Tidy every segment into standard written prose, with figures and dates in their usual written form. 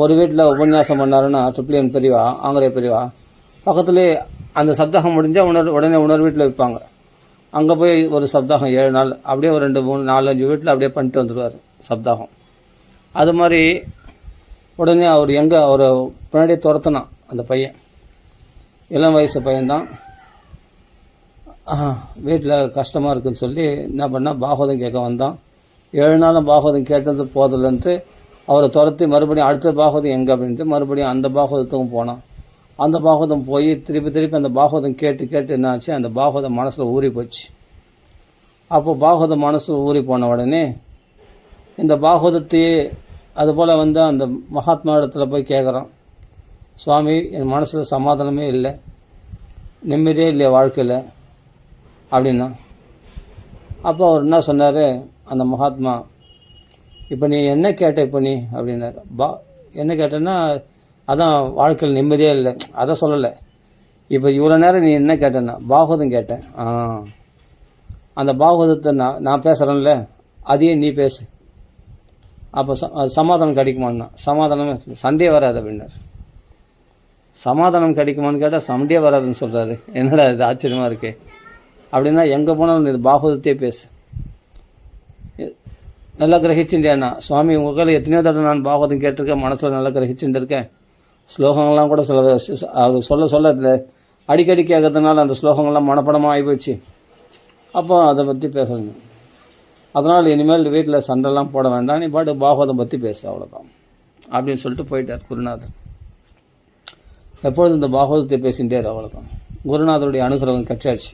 ஒரு வீட்டில் உபன்யாசம் பண்ணாருன்னா ட்ரிப்ளியன் பெரியவா ஆங்கிலேய பெரியவா பக்கத்துலேயே அந்த சப்தாகம் முடிஞ்சால் உடனே இன்னொரு வீட்டில் வைப்பாங்க. அங்கே போய் ஒரு சப்தாகம் 7 நாள் அப்படியே ஒரு 2, 3, 4, 5 வீட்டில் அப்படியே பண்ணிட்டு வந்துடுவார் சப்தாகம். அது மாதிரி உடனே அவர் அவரை பின்னாடியே துரத்தினான் அந்த பையன், இளம் வயசு பையன்தான். வீட்டில் கஷ்டமாக இருக்குன்னு சொல்லி என்ன பண்ணால் பாகவதம் கேட்க வந்தான். 7 நாளும் பாகவதம் கேட்டது போதில்லைன்ட்டு அவரை துரத்தி மறுபடியும் அடுத்த பாகவதம் எங்கே அப்படின்ட்டு மறுபடியும் அந்த பாகவதத்துக்கும் போனான். அந்த பாகவதம் போய் திருப்பி அந்த பாகவதம் கேட்டு என்னாச்சு, அந்த பாகவதம் மனசில் ஊறி போச்சு. அப்போ பாகவதம் மனசில் ஊறி போன உடனே இந்த பாகவதத்தையே அதுபோல் அந்த மகாத்மா இடத்துல போய் கேட்குறான், சுவாமி என் மனசில் சமாதானமே இல்லை, நிம்மதியே இல்லையா வாழ்க்கையில் அப்படின்னா. அப்போ அவர் என்ன சொன்னார் அந்த மகாத்மா, இப்போ நீ என்ன கேட்ட இப்போ நீ அப்படின்னாரு. என்ன கேட்டேன்னா அதான் வாழ்க்கையில் நிம்மதியே இல்லை, அதை சொல்லலை. இப்போ இவ்வளோ நேரம் நீ என்ன கேட்டேன்னா பாகவதம் கேட்டேன். அந்த பாகவதத்தை நான் பேசுகிறேன்ல அதையே நீ பேசு, அப்போ சமாதானம் கிடைக்குமான்னா. சமாதானமே சண்டே வராது அப்படின்னாரு. சமாதானம் கிடைக்குமான்னு கேட்டால் சண்டே வராதுன்னு சொல்கிறாரு. என்னடா இது ஆச்சரியமாக இருக்கு அப்படின்னா, எங்கே போனாலும் இது பாகவதத்தையே பேசு. நல்லா கிரகிச்சுட்டேன்னா, சுவாமி உங்கள் எத்தனையோ தடவை நான் பாகவதம் கேட்டிருக்கேன், மனசில் நல்லா கிரகிச்சுட்டு இருக்கேன். ஸ்லோகங்கள்லாம் கூட சொல்ல அடிக்கடி கேட்கறதுனால அந்த ஸ்லோகங்கள்லாம் மனப்படமாக ஆகி போச்சு. அப்போ அதை பற்றி பேசணும். அதனால் இனிமேல் வீட்டில் சண்டைலாம் போட வேண்டாம், நீ பாட்டு பாகவதம் பற்றி பேசு, அவ்வளோதான் அப்படின்னு சொல்லிட்டு போயிட்டார் குருநாதர். எப்பொழுதும் இந்த பாகவதத்தை பேசிகிட்டே அவ்வளோதான். குருநாதருடைய அனுகிரகம் கற்றாச்சு.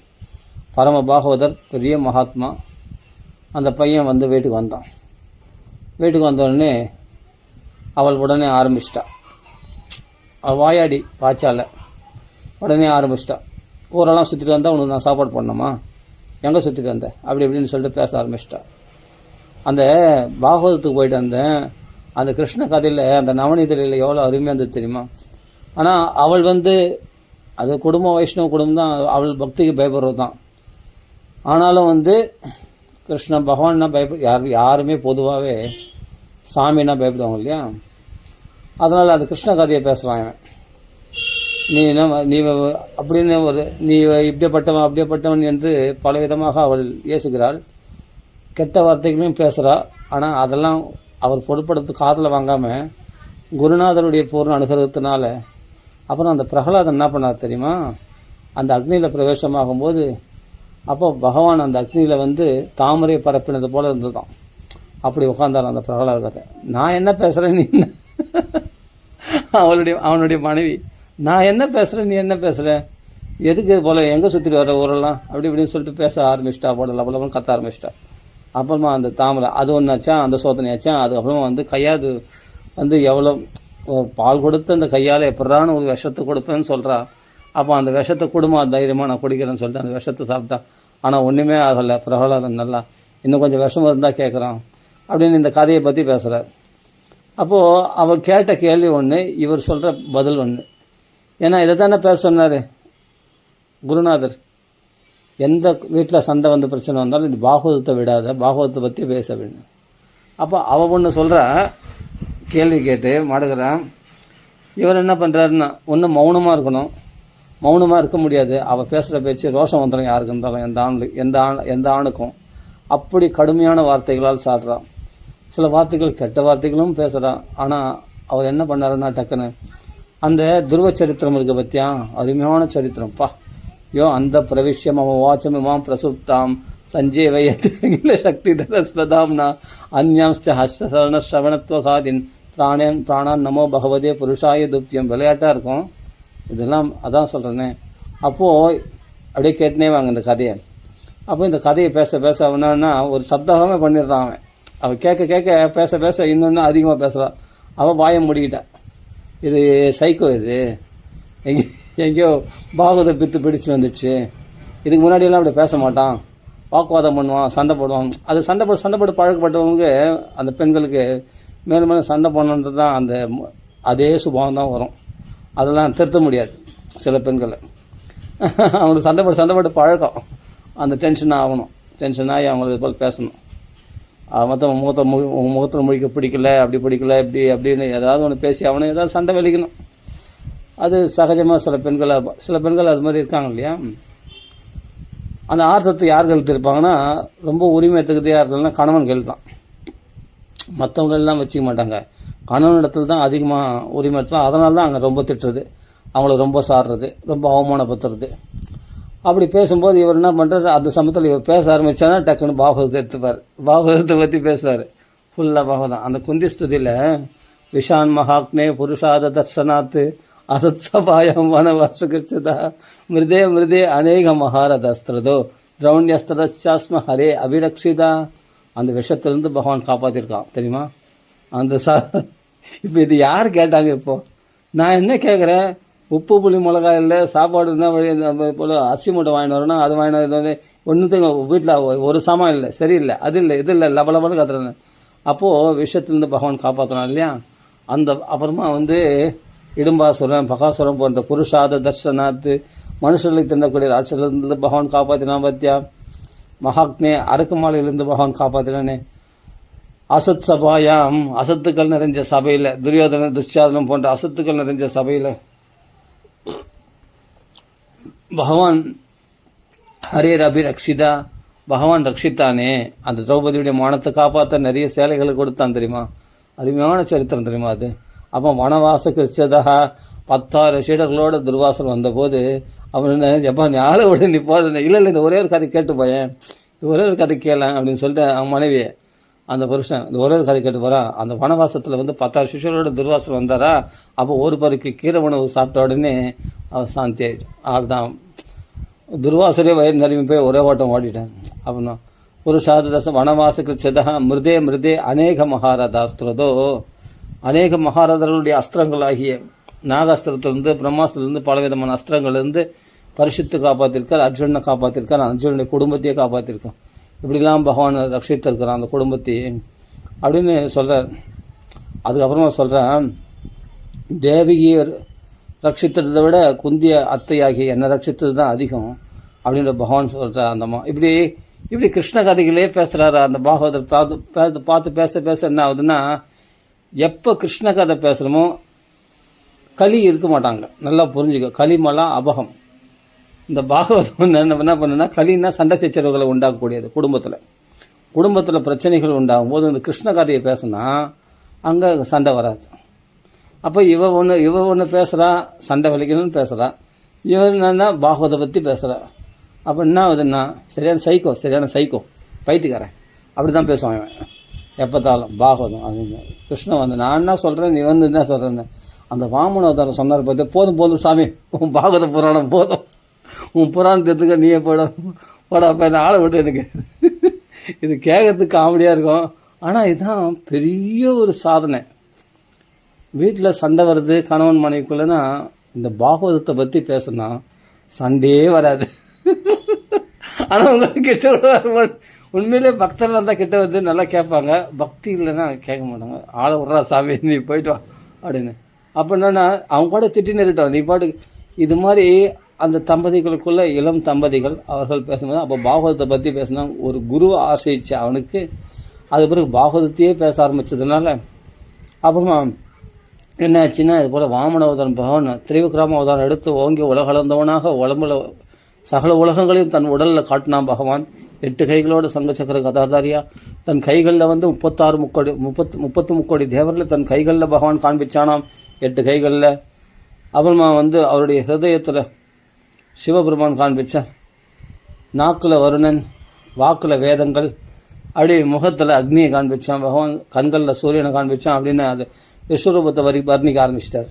பரம பாகவதர், பெரிய மகாத்மா. அந்த பையன் வீட்டுக்கு வந்தான். வீட்டுக்கு வந்தோடனே அவள் உடனே ஆரம்பிச்சிட்டா. அவள் வாயாடி பாய்ச்சால உடனே ஆரம்பிச்சிட்டா. ஊரெல்லாம் சுற்றிட்டு வந்தால் உனக்கு நான் சாப்பாடு பண்ணணுமா, எங்கே சுற்றிட்டு வந்தேன் அப்படி இப்படின்னு சொல்லிட்டு பேச ஆரம்பிச்சிட்டா. அந்த பாகவதத்துக்கு போயிட்டு வந்தேன். அந்த கிருஷ்ண கதையில் அந்த நவநீதரையில் எவ்வளோ அருமையாக இருந்தது தெரியுமா. ஆனால் அவள் அது குடும்பம், வைஷ்ணவ குடும்பம் தான், அவள் பக்திக்கு பயப்படுறது தான். ஆனாலும் கிருஷ்ண பகவான்னா யாருமே பொதுவாகவே சாமின்னா பயப்படுவாங்க இல்லையா. அதனால் அது கிருஷ்ண கதையை பேசுகிறான் இவன். நீ அப்படின்னு நீ இப்படிப்பட்டவன் அப்படியேப்பட்டவன் என்று பலவிதமாக அவள் ஏசுகிறாள். கெட்ட வார்த்தைகளையும் பேசுகிறா. ஆனால் அதெல்லாம் அவர் பொருட்படுத்து காதில் வாங்காமல் குருநாதருடைய பூர்ண அனுகிரகத்தினால அப்புறம் அந்த பிரகலாதன் என்ன பண்ணார் தெரியுமா, அந்த அக்னியில் பிரவேசமாகும்போது அப்போ பகவான் அந்த அக்னியில் தாமரை பரப்பினது போல இருந்ததுதான். அப்படி உட்கார்ந்தார் அந்த பிரகலாத கதை. நான் என்ன பேசுகிறேன் நீ என்ன, அவனுடைய மனைவி, நான் என்ன பேசுகிறேன் நீ என்ன பேசுகிற, எதுக்கு இது போல் எங்கே சுற்றிட்டு வர ஊரெல்லாம் அப்படி இப்படின்னு சொல்லிட்டு பேச ஆரம்பிச்சிட்டா. போடலாம் கத்த ஆரம்பிச்சிட்டா. அப்புறமா அந்த தாமரை அது ஒன்றாச்சா, அந்த சோதனையாச்சா. அதுக்கப்புறமா கையாது எவ்வளோ பால் கொடுத்து அந்த கையால் எப்படான்னு ஒரு விஷத்தை கொடுப்பேன்னு சொல்கிறா. அப்போ அந்த விஷத்தை கொடுமா தைரியமாக நான் குடிக்கிறேன்னு சொல்லிட்டு அந்த விஷத்தை சாப்பிட்டா. ஆனால் ஒன்றுமே ஆகலை. பிரகலாதன் நல்லா இன்னும் கொஞ்சம் விஷம் இருந்தால் கேட்குறான் அப்படின்னு இந்த கதையை பற்றி பேசுகிறார். அப்போது அவர் கேட்ட கேள்வி ஒன்று, இவர் சொல்கிற பதில் ஒன்று. ஏன்னா இதை தானே பேச சொன்னார் குருநாதர். எந்த வீட்டில் சண்டை பிரச்சனை வந்தாலும் இது பாகவதத்தை விடாத, பாகவதத்தை பற்றி பேச அப்படின்னு. அப்போ அவள் ஒன்று சொல்கிறா, கேள்வி கேட்டு மாடுகிறான். இவர் என்ன பண்ணுறாருன்னா, ஒன்று மௌனமாக இருக்கணும். மௌனமாக இருக்க முடியாது. அவள் பேசுகிற பேச்சு ரோஷம் வந்துடும் யாருக்கு இருந்தாலும், எந்த ஆணுக்கும். அப்படி கடுமையான வார்த்தைகளால் சாடுறான். சில வார்த்தைகள் கெட்ட வார்த்தைகளும் பேசுகிறான். ஆனால் அவர் என்ன பண்ணாருன்னா டக்குன்னு அந்த துருவ சரித்திரம் இருக்க பற்றியா, அருமையான சரித்திரம்ப்பா. அந்த பிரவிஷ்யம் அவன் வாச்சமிமாம் பிரசுப்தாம் சஞ்சீவயத்ல சக்தி தரஸ்வதாம்னா அந்யாம்ஸ்ட ஹஸ்த ஸ்ரவணத்துவகாதின் பிராணான் நமோ பகவதே புருஷாய துப்தியம். விளையாட்டாக இருக்கும் இதெல்லாம், அதான் சொல்கிறேனே. அப்போது அப்படியே கேட்டுனே வாங்க இந்த கதையை. அப்போ இந்த கதையை பேச அவனா ஒரு சப்தாகமே பண்ணிடுறான் அவன். அவள் கேட்க பேச இன்னொன்று அதிகமாக பேசுகிறான். அவள் வாயை முடிக்கிட்டான். இது சைக்கோ, இது எங்கேயோ பாகவத பித்து பிடிச்சு வந்துச்சு. இதுக்கு முன்னாடியெல்லாம் அப்படி பேச மாட்டான், வாக்குவாதம் பண்ணுவான், சண்டை போடுவான். அது சண்டை போட்டு பழக்கப்பட்டவங்க அந்த பெண்களுக்கு மேலும் மேலும் சண்டை போடணுன்றது தான் அந்த அதே சுபாவம் தான் வரும். அதெல்லாம் திருத்த முடியாது சில பெண்களை. அவங்களுக்கு சண்டை போட்டு பழக்கம். அந்த டென்ஷன் ஆகணும், டென்ஷன் ஆகி அவங்களுக்கு இது போல் பேசணும். மற்ற உங்கள் முகத்தில் முழிக்க பிடிக்கல, அப்படி பிடிக்கல, இப்படி அப்படின்னு ஏதாவது ஒன்று பேசி அவனை ஏதாவது சண்டை வெளிக்கணும். அது சகஜமாக சில பெண்கள் அது மாதிரி இருக்காங்க இல்லையா. அந்த ஆர்த்தத்தை யார் கழுத்திருப்பாங்கன்னா, ரொம்ப உரிமை எடுத்துக்கிட்டே யாருன்னா கணவன்கள் தான். மற்றவங்கள்லாம் வச்சுக்க மாட்டாங்க. கணவன் இடத்துல தான் அதிகமாக உரிமை எடுத்தலாம். அதனால தான் அங்கே ரொம்ப திட்டுறது, அவங்கள ரொம்ப சாடுறது, ரொம்ப அவமானப்படுத்துறது. அப்படி பேசும்போது இவர் என்ன பண்ணுறாரு, அந்த சமயத்தில் இவர் பேச ஆரம்பித்தானா டக்குன்னு பாகவதத்தை எடுத்துப்பார். பாகவதத்தை பற்றி பேசுவார். ஃபுல்லாக பாகவதம். அந்த குந்தி ஸ்துதியில் விஷான் மகாக்னே புருஷாத தர்சனாத்து அசத் சபாயம் வனவாசுகிருச்சதா மிருதே மிருதே அநேக மகாரதஸ்திரதோ திரௌண்யஸ்திரச்சாஸ்ம ஹரே அபிரக்ஷிதா. அந்த விஷத்திலிருந்து பகவான் காப்பாற்றிருக்கான் தெரியுமா. இப்போ இது யார் கேட்டாங்க? இப்போது நான் என்ன கேட்குறேன், உப்பு புளி மிளகா இல்லை, சாப்பாடு என்ன வழி போல் அரிசி மூட்டை வாங்கிட்டு வரணும், அது வாங்கினது ஒன்றுத்துங்க வீட்டில் ஒரு சாமான் இல்லை, சரியில்லை, அது இல்லை, இது இல்லை, லபலபன்னு கத்துறேன்னு. அப்போது விஷயத்துலேருந்து பகவான் காப்பாற்றணும் இல்லையா. அப்புறமா இடும்பாசுரம் பகாசுரம் போன்ற புருஷாத தர்சனாத்து மனுஷர்களுக்கு தின்னக்கூடிய ராட்சசிலிருந்து பகவான் காப்பாற்றினான் பத்தியா. மகாக்னே அரக்குமாலையிலிருந்து பகவான் காப்பாற்றினானே. அசத் சபாயாம் அசத்துக்கள் நிறைஞ்ச சபையில், துரியோதன துச்சாதனம் போன்ற அசத்துக்கள் நிறைஞ்ச சபையில் பகவான் ஹரேர் அபிரக்ஷிதா, பகவான் ரட்சித்தானே. அந்த திரௌபதியுடைய மானத்தை காப்பாற்ற நிறைய சேலைகளை கொடுத்தான் தெரியுமா. அருமையான சரித்திரம் தெரியுமா அது. அப்போ வனவாச கிருஷ்ணதா 10,000 சீடர்களோட துர்வாசர் வந்தபோது அவன் எப்போ ஞாழ விட நீ போட இல்லை இந்த ஒரே ஒரு கதை கேட்டு போயேன், இந்த ஒரே ஒரு கதை கேட்கலாம் அப்படின்னு சொல்லிட்டு அவன் மனைவியை அந்த புருஷன் இந்த ஒரே ஒரு கதை கேட்டு போகிறான். அந்த வனவாசத்தில் 10,000 சிஷியர்களோட துர்வாசர் வந்தாரா. அப்போ ஒரு பருக்கு கீரை உணவு சாப்பிட்ட உடனே அவன் சாந்தி ஆகிடும். அதுதான் துர்வாசரே வயிறு நிரம்பி போய் ஒரே ஓட்டம் ஓடிட்டான். அப்படின்னா புருஷாத தச வனவாச கிருச்சதா மிருதே மிருதே அநேக மகாரதாஸ்திரதோ, அநேக மகாரதர்களுடைய அஸ்திரங்களாகிய நாகாஸ்திரத்திலிருந்து பிரம்மாஸ்திரத்திலிருந்து பலவிதமான அஸ்திரங்கள்லேருந்து பரிசுத்து காப்பாற்றிருக்கார், அர்ஜுனனை காப்பாற்றிருக்கார், அர்ஜுனுடைய குடும்பத்தையே காப்பாற்றிருக்கான். இப்படிலாம் பகவான் ரட்சித்திருக்கிறான் அந்த குடும்பத்தையே அப்படின்னு சொல்கிறார். அதுக்கப்புறமா சொல்கிறேன், தேவகியை ரட்சித்ததை விட குந்திய அத்தையாகிய என்னை ரட்சித்தது தான் அதிகம் அப்படின்ற பகவான் சொல்கிறார். அந்தம்மா இப்படி கிருஷ்ண கதைகளே பேசுகிறாரு. அந்த பாகவதர் பார்த்து பேச என்ன ஆகுதுன்னா, எப்போ கிருஷ்ண கதை பேசுகிறோமோ களி இருக்க மாட்டாங்க. நல்லா புரிஞ்சுக்க, களிமலாம் அபகம். இந்த பாகவதம் என்ன பண்ணுன்னா, களின்னா சண்டை சச்சரவுகளை உண்டாக்கக்கூடியது. குடும்பத்தில் பிரச்சனைகள் உண்டாகும் போது இந்த கிருஷ்ண கதையை பேசினா அங்கே சண்டை வராது. அப்போ இவ ஒன்று பேசுகிறா, சண்டை வலிக்கணும்னு பேசுகிறா, இவர் என்னன்னா பாகவதை பற்றி பேசுகிறா. அப்போ என்ன ஆகுதுன்னா, சரியான சைக்கோ பைத்தியக்காரன் அப்படி தான் பேசுவான் இவன் எப்போத்தாலும் பாகவதம். அது கிருஷ்ணன் நான் என்ன சொல்கிறேன், நீ என்ன சொல்கிறேன்னு அந்த வாமனவதாரம் சொன்னார் பார்த்து, போதும் சாமி, உன் பாகவத புராணம் போதும், உன் புராணத்தை எடுத்துக்க, நீயே போட என்ன ஆளை விட்டு எனக்கு இது கேட்கறதுக்கு காமெடியாக இருக்கும். ஆனால் இதுதான் பெரிய ஒரு சாதனை. வீட்டில் சண்டை வருது கணவன் மனைவிக்குள்ளனா, இந்த பாகவதத்தை பற்றி பேசுனா சண்டையே வராது. ஆனால் உங்களுக்கு கிட்ட வர உண்மையிலே பக்தர்கள் இருந்தால் கிட்ட வந்து நல்லா கேட்பாங்க, பக்தி இல்லைன்னா கேட்க மாட்டாங்க. ஆளை விட்றா சாமி, நீ போயிட்டு வா அப்படின்னு. அப்போ என்னன்னா அவங்க கூட திட்டின்னு இருக்கட்டும், நீ பாட்டு. இது மாதிரி அந்த தம்பதிகளுக்குள்ள இளம் தம்பதிகள் அவர்கள் பேசும்போது அப்போ பாகவதத்தை பற்றி பேசினா, ஒரு குருவை ஆசிரிச்சு அவனுக்கு அது பிறகு பாகவதத்தையே பேச ஆரம்பித்ததுனால அப்புறமா என்ன ஆச்சுன்னா, இது போல் வாமன அவதாரம் பகவான் திரிவிக்ரம அவதாரம் எடுத்து ஓங்கி உலகளந்தவனாக உடம்புல சகல உலகங்களையும் தன் உடலில் காட்டினான் பகவான். 8 கைகளோட சங்க சக்கர கதாதாரியா தன் கைகளில் 33 கோடி தேவர்களை தன் கைகளில் பகவான் காண்பிச்சானாம், 8 கைகளில். அப்புறமா அவருடைய ஹிருதயத்தில் சிவபெருமான் காண்பிச்சான், நாக்கில் வருணன், வாக்கில் வேதங்கள், அப்படியே முகத்தில் அக்னியை காண்பிச்சான் பகவான், கண்களில் சூரியனை காண்பிச்சான். அப்படின்னு அது விஸ்வரூபத்தை வர்ணிக்க ஆரம்பிச்சிட்டார்.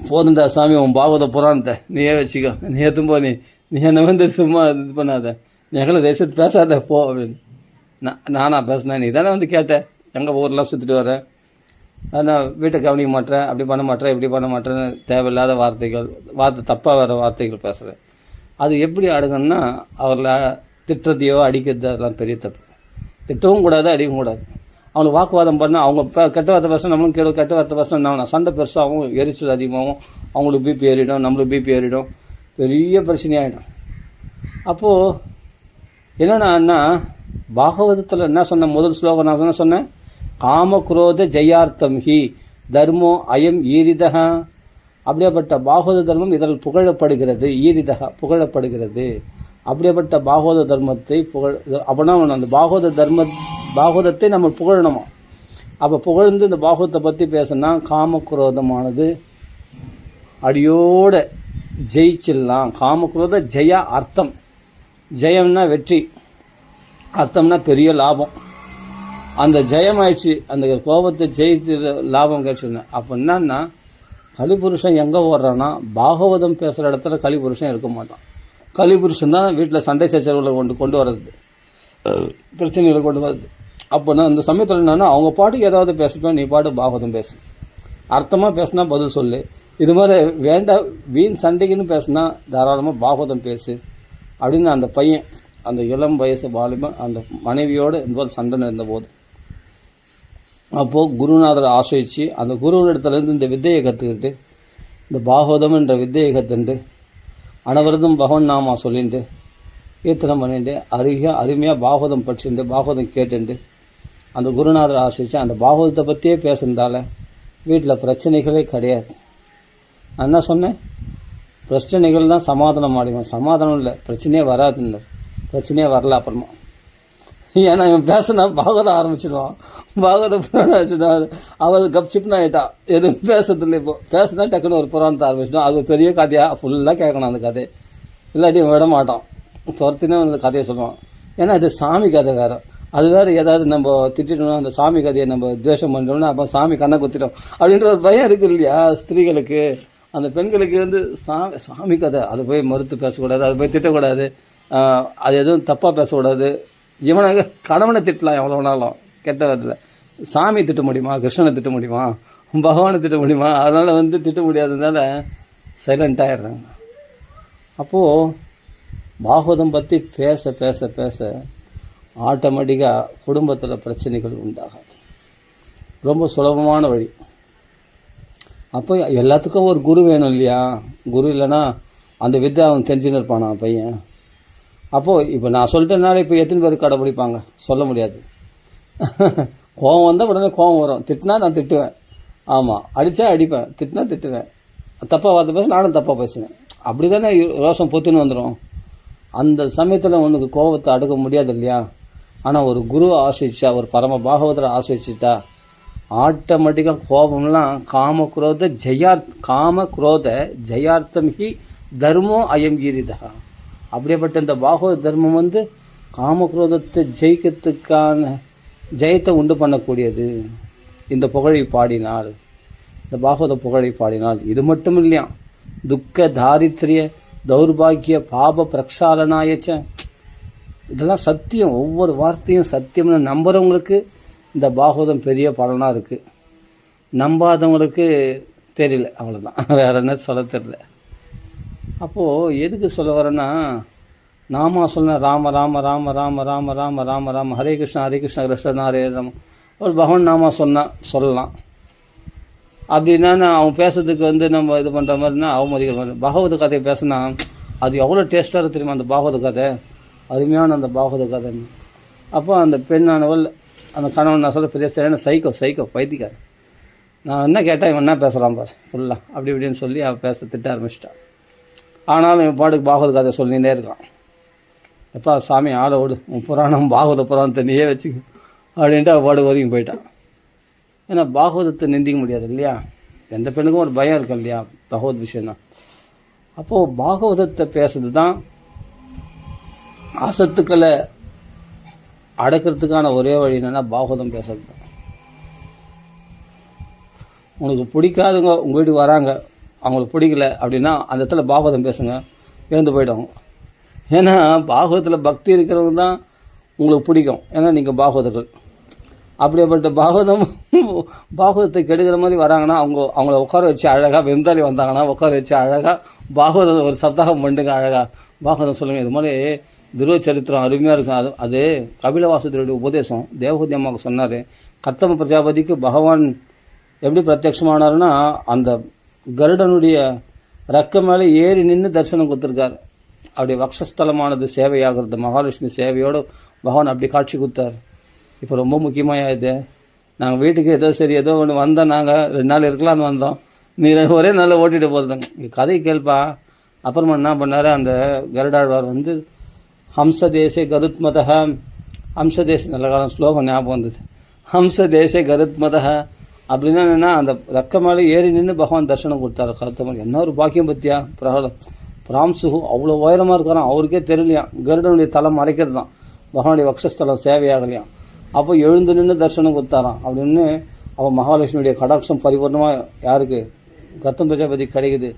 போதுண்டா சாமி, உன் பாகவத புராணத்தை நீயே வச்சுக்கோ, நீ எத்தும்போ, நீ என்ன சும்மா இது பண்ணாத, நீ எங்களை தேசத்து பேசாத போ அப்படின்னு. நானா பேசினேன், நீ தானே கேட்டேன், எங்கள் ஊரெலாம் சுற்றிட்டு வரேன், நான் வீட்டை கவனிக்க மாட்டேன், அப்படி பண்ண மாட்டேன், இப்படி பண்ண மாட்டேன்னு தேவையில்லாத வார்த்தை தப்பாக வர வார்த்தைகள் பேசுகிறேன். அது எப்படி அடங்கணும்னா, அவர்களை திட்டுறதையோ அடிக்கிறது அதெல்லாம் பெரிய தப்பு. திட்டவும் கூடாது, அடிக்கவும் கூடாது. அவங்களுக்கு வாக்குவாதம் பண்ணால் அவங்க கெட்ட வார்த்தை பேச, நம்மளும் கெட்ட வார்த்தை பேச, சண்டை பெருசாகவும் எரிச்சல் அதிகமாகவும் அவங்களுக்கு பிபி ஏறிடும், நம்மளுக்கு பிபி ஏறிடும், பெரிய பிரச்சனையாகிடும். அப்போது என்னென்னா பாகவதத்தில் என்ன சொன்ன முதல் ஸ்லோகம் நான் என்ன சொன்னேன்? காம குரோத ஜெயார்த்தம் ஹி தர்மோ அயம் ஈரிதக. அப்படியேப்பட்ட பாகவத தர்மம் இதில் புகழப்படுகிறது. ஈரிதக புகழப்படுகிறது. அப்படியேப்பட்ட பாகவத தர்மத்தை அப்படின்னா அந்த பாகவதத்தை நம்ம புகழணுமா? அப்போ புகழ்ந்து இந்த பாகவத்தை பற்றி பேசினா காமக்ரோதமானது அடியோட ஜெயிச்சிடலாம். காமக்ரோத ஜெயா அர்த்தம். ஜெயம்னா வெற்றி, அர்த்தம்னா பெரிய லாபம். அந்த ஜெயம் ஆயிடுச்சு, அந்த கோபத்தை ஜெயிச்சு லாபம் கிடைச்சுன்னு. அப்போ என்னன்னா கலிபுருஷன் எங்கே ஓடுறான்னா பாகவதம் பேசுகிற இடத்துல கலிபுருஷன் இருக்க மாட்டான். கலிபுருஷன் தான் வீட்டில் சண்டை சச்சரவுகளை கொண்டு வர்றது, பிரச்சனைகளை கொண்டு வர்றது. அப்போ நான் இந்த சமயத்தில் என்னன்னா அவங்க பாட்டுக்கு ஏதாவது பேசிட்டோம், நீ பாட்டு பாகவதம் பேசு, அர்த்தமாக பேசுனா பதில் சொல்லு. இது மாதிரி வேண்டாம் வீண் சண்டைக்குன்னு பேசுனா தாராளமாக பாகவதம் பேசு அப்படின்னு அந்த பையன், அந்த இளம் வயசு வாலிபன் அந்த மனைவியோடு இந்த போது சண்டை இருந்தபோது அப்போது குருநாதரை ஆசிரிச்சு அந்த குருவிடத்துலேருந்து இந்த வித்தையை கற்றுக்கிட்டு இந்த பாகவதம் என்ற வித்தையை கற்றுண்டு அனைவரதும் பகவன் நாமா சொல்லிட்டு கீர்த்தனம் பண்ணிட்டு அருமையாக பாகவதம் படிச்சுட்டு பாகவதம் கேட்டுண்டு அந்த குருநாதரை ஆசிரிச்சு அந்த பாகவதத்தை பற்றியே பேசுறதால வீட்டில் பிரச்சனைகளே கிடையாது. நான் என்ன சொன்னேன்? பிரச்சனைகள் தான் சமாதானம் ஆடிடும். சமாதானம் இல்லை, பிரச்சனையே வராதுன்னு. பிரச்சனையே வரல அப்புறமா. ஏன்னா இவன் பேசினா பாகவதம் ஆரம்பிச்சிடுவான். பாகவத புராணம் ஆச்சுட்டான். அவள் கப்சிப்னு ஆகிட்டான், எதுவும் பேசுறதில்லை. இப்போ பேசுனா டக்குன்னு ஒரு புராணத்தை ஆரம்பிச்சிட்டோம். அது பெரிய கதையாக ஃபுல்லாக கேட்கணும் அந்த கதை, இல்லாட்டி விட மாட்டான். துரத்தினே அந்த கதையை சொல்லுவான். ஏன்னா இது சாமி கதை வேறு, அது வேறு. ஏதாவது நம்ம திட்டணும் அந்த சாமி கதையை நம்ம துவேஷம் பண்ணுறோம்னா அப்போ சாமி கண்ணை குத்திட்டோம் அப்படின்ற ஒரு பயம் இருக்குது இல்லையா ஸ்திரீகளுக்கு. அந்த பெண்களுக்கு வந்து சாமி கதை அதை போய் மறுத்து பேசக்கூடாது, அதை போய் திட்டக்கூடாது, அது எதுவும் தப்பாக பேசக்கூடாது. இவனாக கணவனை திட்டலாம் எவ்வளோ வேணாலும், கெட்ட விதத்தில். சாமி திட்ட முடியுமா? கிருஷ்ணனை திட்ட முடியுமா? பகவானை திட்ட முடியுமா? அதனால் வந்து திட்ட முடியாததுனால சைலண்ட் ஆகிடுறாங்க. அப்போது பாகவதம் பற்றி பேச பேச பேச ஆட்டோமேட்டிக்காக குடும்பத்தில் பிரச்சனைகள் உண்டாகாது. ரொம்ப சுலபமான வழி. அப்போ எல்லாத்துக்கும் ஒரு குரு வேணும் இல்லையா? குரு இல்லைன்னா அந்த வித்தை அவன் தெரிஞ்சுன்னு இருப்பானா பையன். அப்போது இப்போ நான் சொல்லிட்டேனால இப்போ எத்தனை பேர் கடைப்பிடிப்பாங்க? சொல்ல முடியாது. கோவம் வந்தால் உடனே கோவம் வரும். திட்டினா நான் திட்டுவேன், ஆமாம். அடித்தா அடிப்பேன், திட்டினா திட்டுவேன். தப்பாக வார்த்தை பேச நானும் தப்பாக பேசுவேன். அப்படி தானே ரோஷம் பொத்துன்னு வந்துடும். அந்த சமயத்தில் உனக்கு கோபத்தை அடுக்க முடியாது இல்லையா? ஆனால் ஒரு குரு ஆசிரிச்சா, ஒரு பரம பாகவதரை ஆசிரிச்சிட்டா ஆட்டோமேட்டிக்காக கோபம்லாம் காம குரோத ஜெயார்த்தம் ஹி தர்மோ அயம் ஈரிதா. அப்படியேப்பட்ட இந்த பாகவத தர்மம் வந்து காமக்ரோதத்தை ஜெயிக்கிறதுக்கான ஜெயத்தை உண்டு பண்ணக்கூடியது. இந்த புகழை பாடினால், இந்த பாகவத புகழை பாடினால் இது மட்டும் இல்லையா, துக்க தாரித்ரிய தௌர்பாகிய பாப பிரக்ஷாலனாயச்ச, இதெல்லாம் சத்தியம். ஒவ்வொரு வார்த்தையும் சத்தியம்னு நம்புறவங்களுக்கு இந்த பாகவதம் பெரிய பலனாக இருக்குது. நம்பாதவங்களுக்கு தெரியல, அவ்வளோதான். வேற என்ன சொல்ல தெரியல. அப்போது எதுக்கு சொல்ல வரேன்னா, நாமா சொல்ல ராம ராம ராம ராம ராம ராம ராம ராம ஹரே கிருஷ்ணா கிருஷ்ண ஹரே ராம ஒரு பகவான் நாமா சொல்லலாம். அப்படின்னா அவன் பேசுறதுக்கு வந்து நம்ம இது பண்ணுற மாதிரினா அவமதிக்கிற மாதிரி. பாகவத கதையை பேசினா அது எவ்வளோ டேஸ்ட்டாக தெரியுமா அந்த பாகவத கதை, அருமையான அந்த பாகவத கதைன்னு. அப்போ அந்த பெண்ணானவள் அந்த கணவன் நான் சொல்ல பெரிய சரியான சைக்கோ பைத்தியக்காரன். நான் என்ன கேட்டால் இவன் என்ன பேசுகிறான் பாரு ஃபுல்லாக அப்படி இப்படின்னு சொல்லி அவள் பேச திட்ட ஆரம்பிச்சிட்டான். ஆனாலும் இவன் பாட்டுக்கு பாகவத கதை சொல்லிகிட்டே இருக்கான். எப்பா சாமி ஆளை ஓடு, உன் புராணம் பாகவத புராணத்தை நீயே வச்சுக்க அப்படின்ட்டு அவள் பாடு ஒதுங்கி போயிட்டான். ஏன்னா பாகவதத்தை நிந்திக்க முடியாது இல்லையா? எந்த பெண்ணுக்கும் ஒரு பயம் இருக்கும் இல்லையா பகவத் விஷயம்தான். அப்போது பாகவதத்தை பேசுறது தான் ஆசத்துக்களை அடக்கிறதுக்கான ஒரே வழி என்னென்னா பாகவதம் பேசுறது தான். உங்களுக்கு பிடிக்காதவங்க உங்கள் வீட்டுக்கு வராங்க, அவங்களுக்கு பிடிக்கல அப்படின்னா அந்த இடத்துல பாகவதம் பேசுங்க, இழந்து போய்டுவாங்க. ஏன்னா பாகவதத்தில் பக்தி இருக்கிறவங்க தான் உங்களுக்கு பிடிக்கும், ஏன்னா நீங்கள் பாகவதர்கள். அப்படியேப்பட்ட பாகவதத்தை கெடுக்கிற மாதிரி வராங்கன்னா அவங்கள உட்கார வச்சு அழகாக விருந்தாளி வந்தாங்கன்னா உட்கார வச்சு அழகாக பாகவதம் ஒரு சப்தாகம் பண்ணுங்க, அழகாக பாகவதம் சொல்லுங்கள். இது மாதிரி துருவ சரித்திரம் அருமையாக இருக்கும். அது கபிலவாசுதேவருடைய உபதேசம். தேவகூதி அம்மாவுக்கு சொன்னார், கர்த்தம பிரஜாபதிக்கு பகவான் எப்படி பிரத்யட்சமானார்னா அந்த கருடனுடைய ரக்க மேலே ஏறி நின்று தரிசனம் கொடுத்துருக்காரு. அப்படியே வக்ஷஸ்தலமானது சேவையாகிறது. மகாலட்சுமி சேவையோடு பகவான் அப்படி காட்சி கொடுத்தார். இப்போ ரொம்ப முக்கியமாக இது, நாங்கள் வீட்டுக்கு ஏதோ சரி ஏதோ ஒன்று வந்தோம், நாங்கள் 2 நாள் இருக்கலாம்னு வந்தோம், நீ ஒரே நாளில் ஓட்டிகிட்டு போகிறதுங்க. கதை கேள்ப்பா. அப்புறமா என்ன பண்ணார், அந்த கருடாழ்வார் வந்து ஹம்ச தேசே கருத்மதஹ, ஹம்ச தேச நல்ல காலம் ஸ்லோகம் ஞாபகம் வந்தது, ஹம்ச தேசே கருத்மதஹ அப்படின்னா என்னென்னா அந்த ரெக்க மேலே ஏறி நின்று பகவான் தரிசனம் கொடுத்தாரு கருத்த மாதிரி. என்ன ஒரு பாக்கியம் பற்றியா பிரகலம் பிராம்சுகு அவ்வளோ உயரமாக இருக்கிறான், அவருக்கே தெரியலையாம், கருடனுடைய தலை மறைக்கிறது தான் பகவானுடைய வக்ஷஸ்தலம் சேவையாகலையாம். அப்போ எழுந்து நின்று தரிசனம் கொடுத்தாராம். அப்படின்னு அவன் மகாலட்சுமியுடைய கடாட்சம் பரிபூர்ணமாக யாருக்கு, கர்த்தம் பிரஜாபதி கிடைக்குது.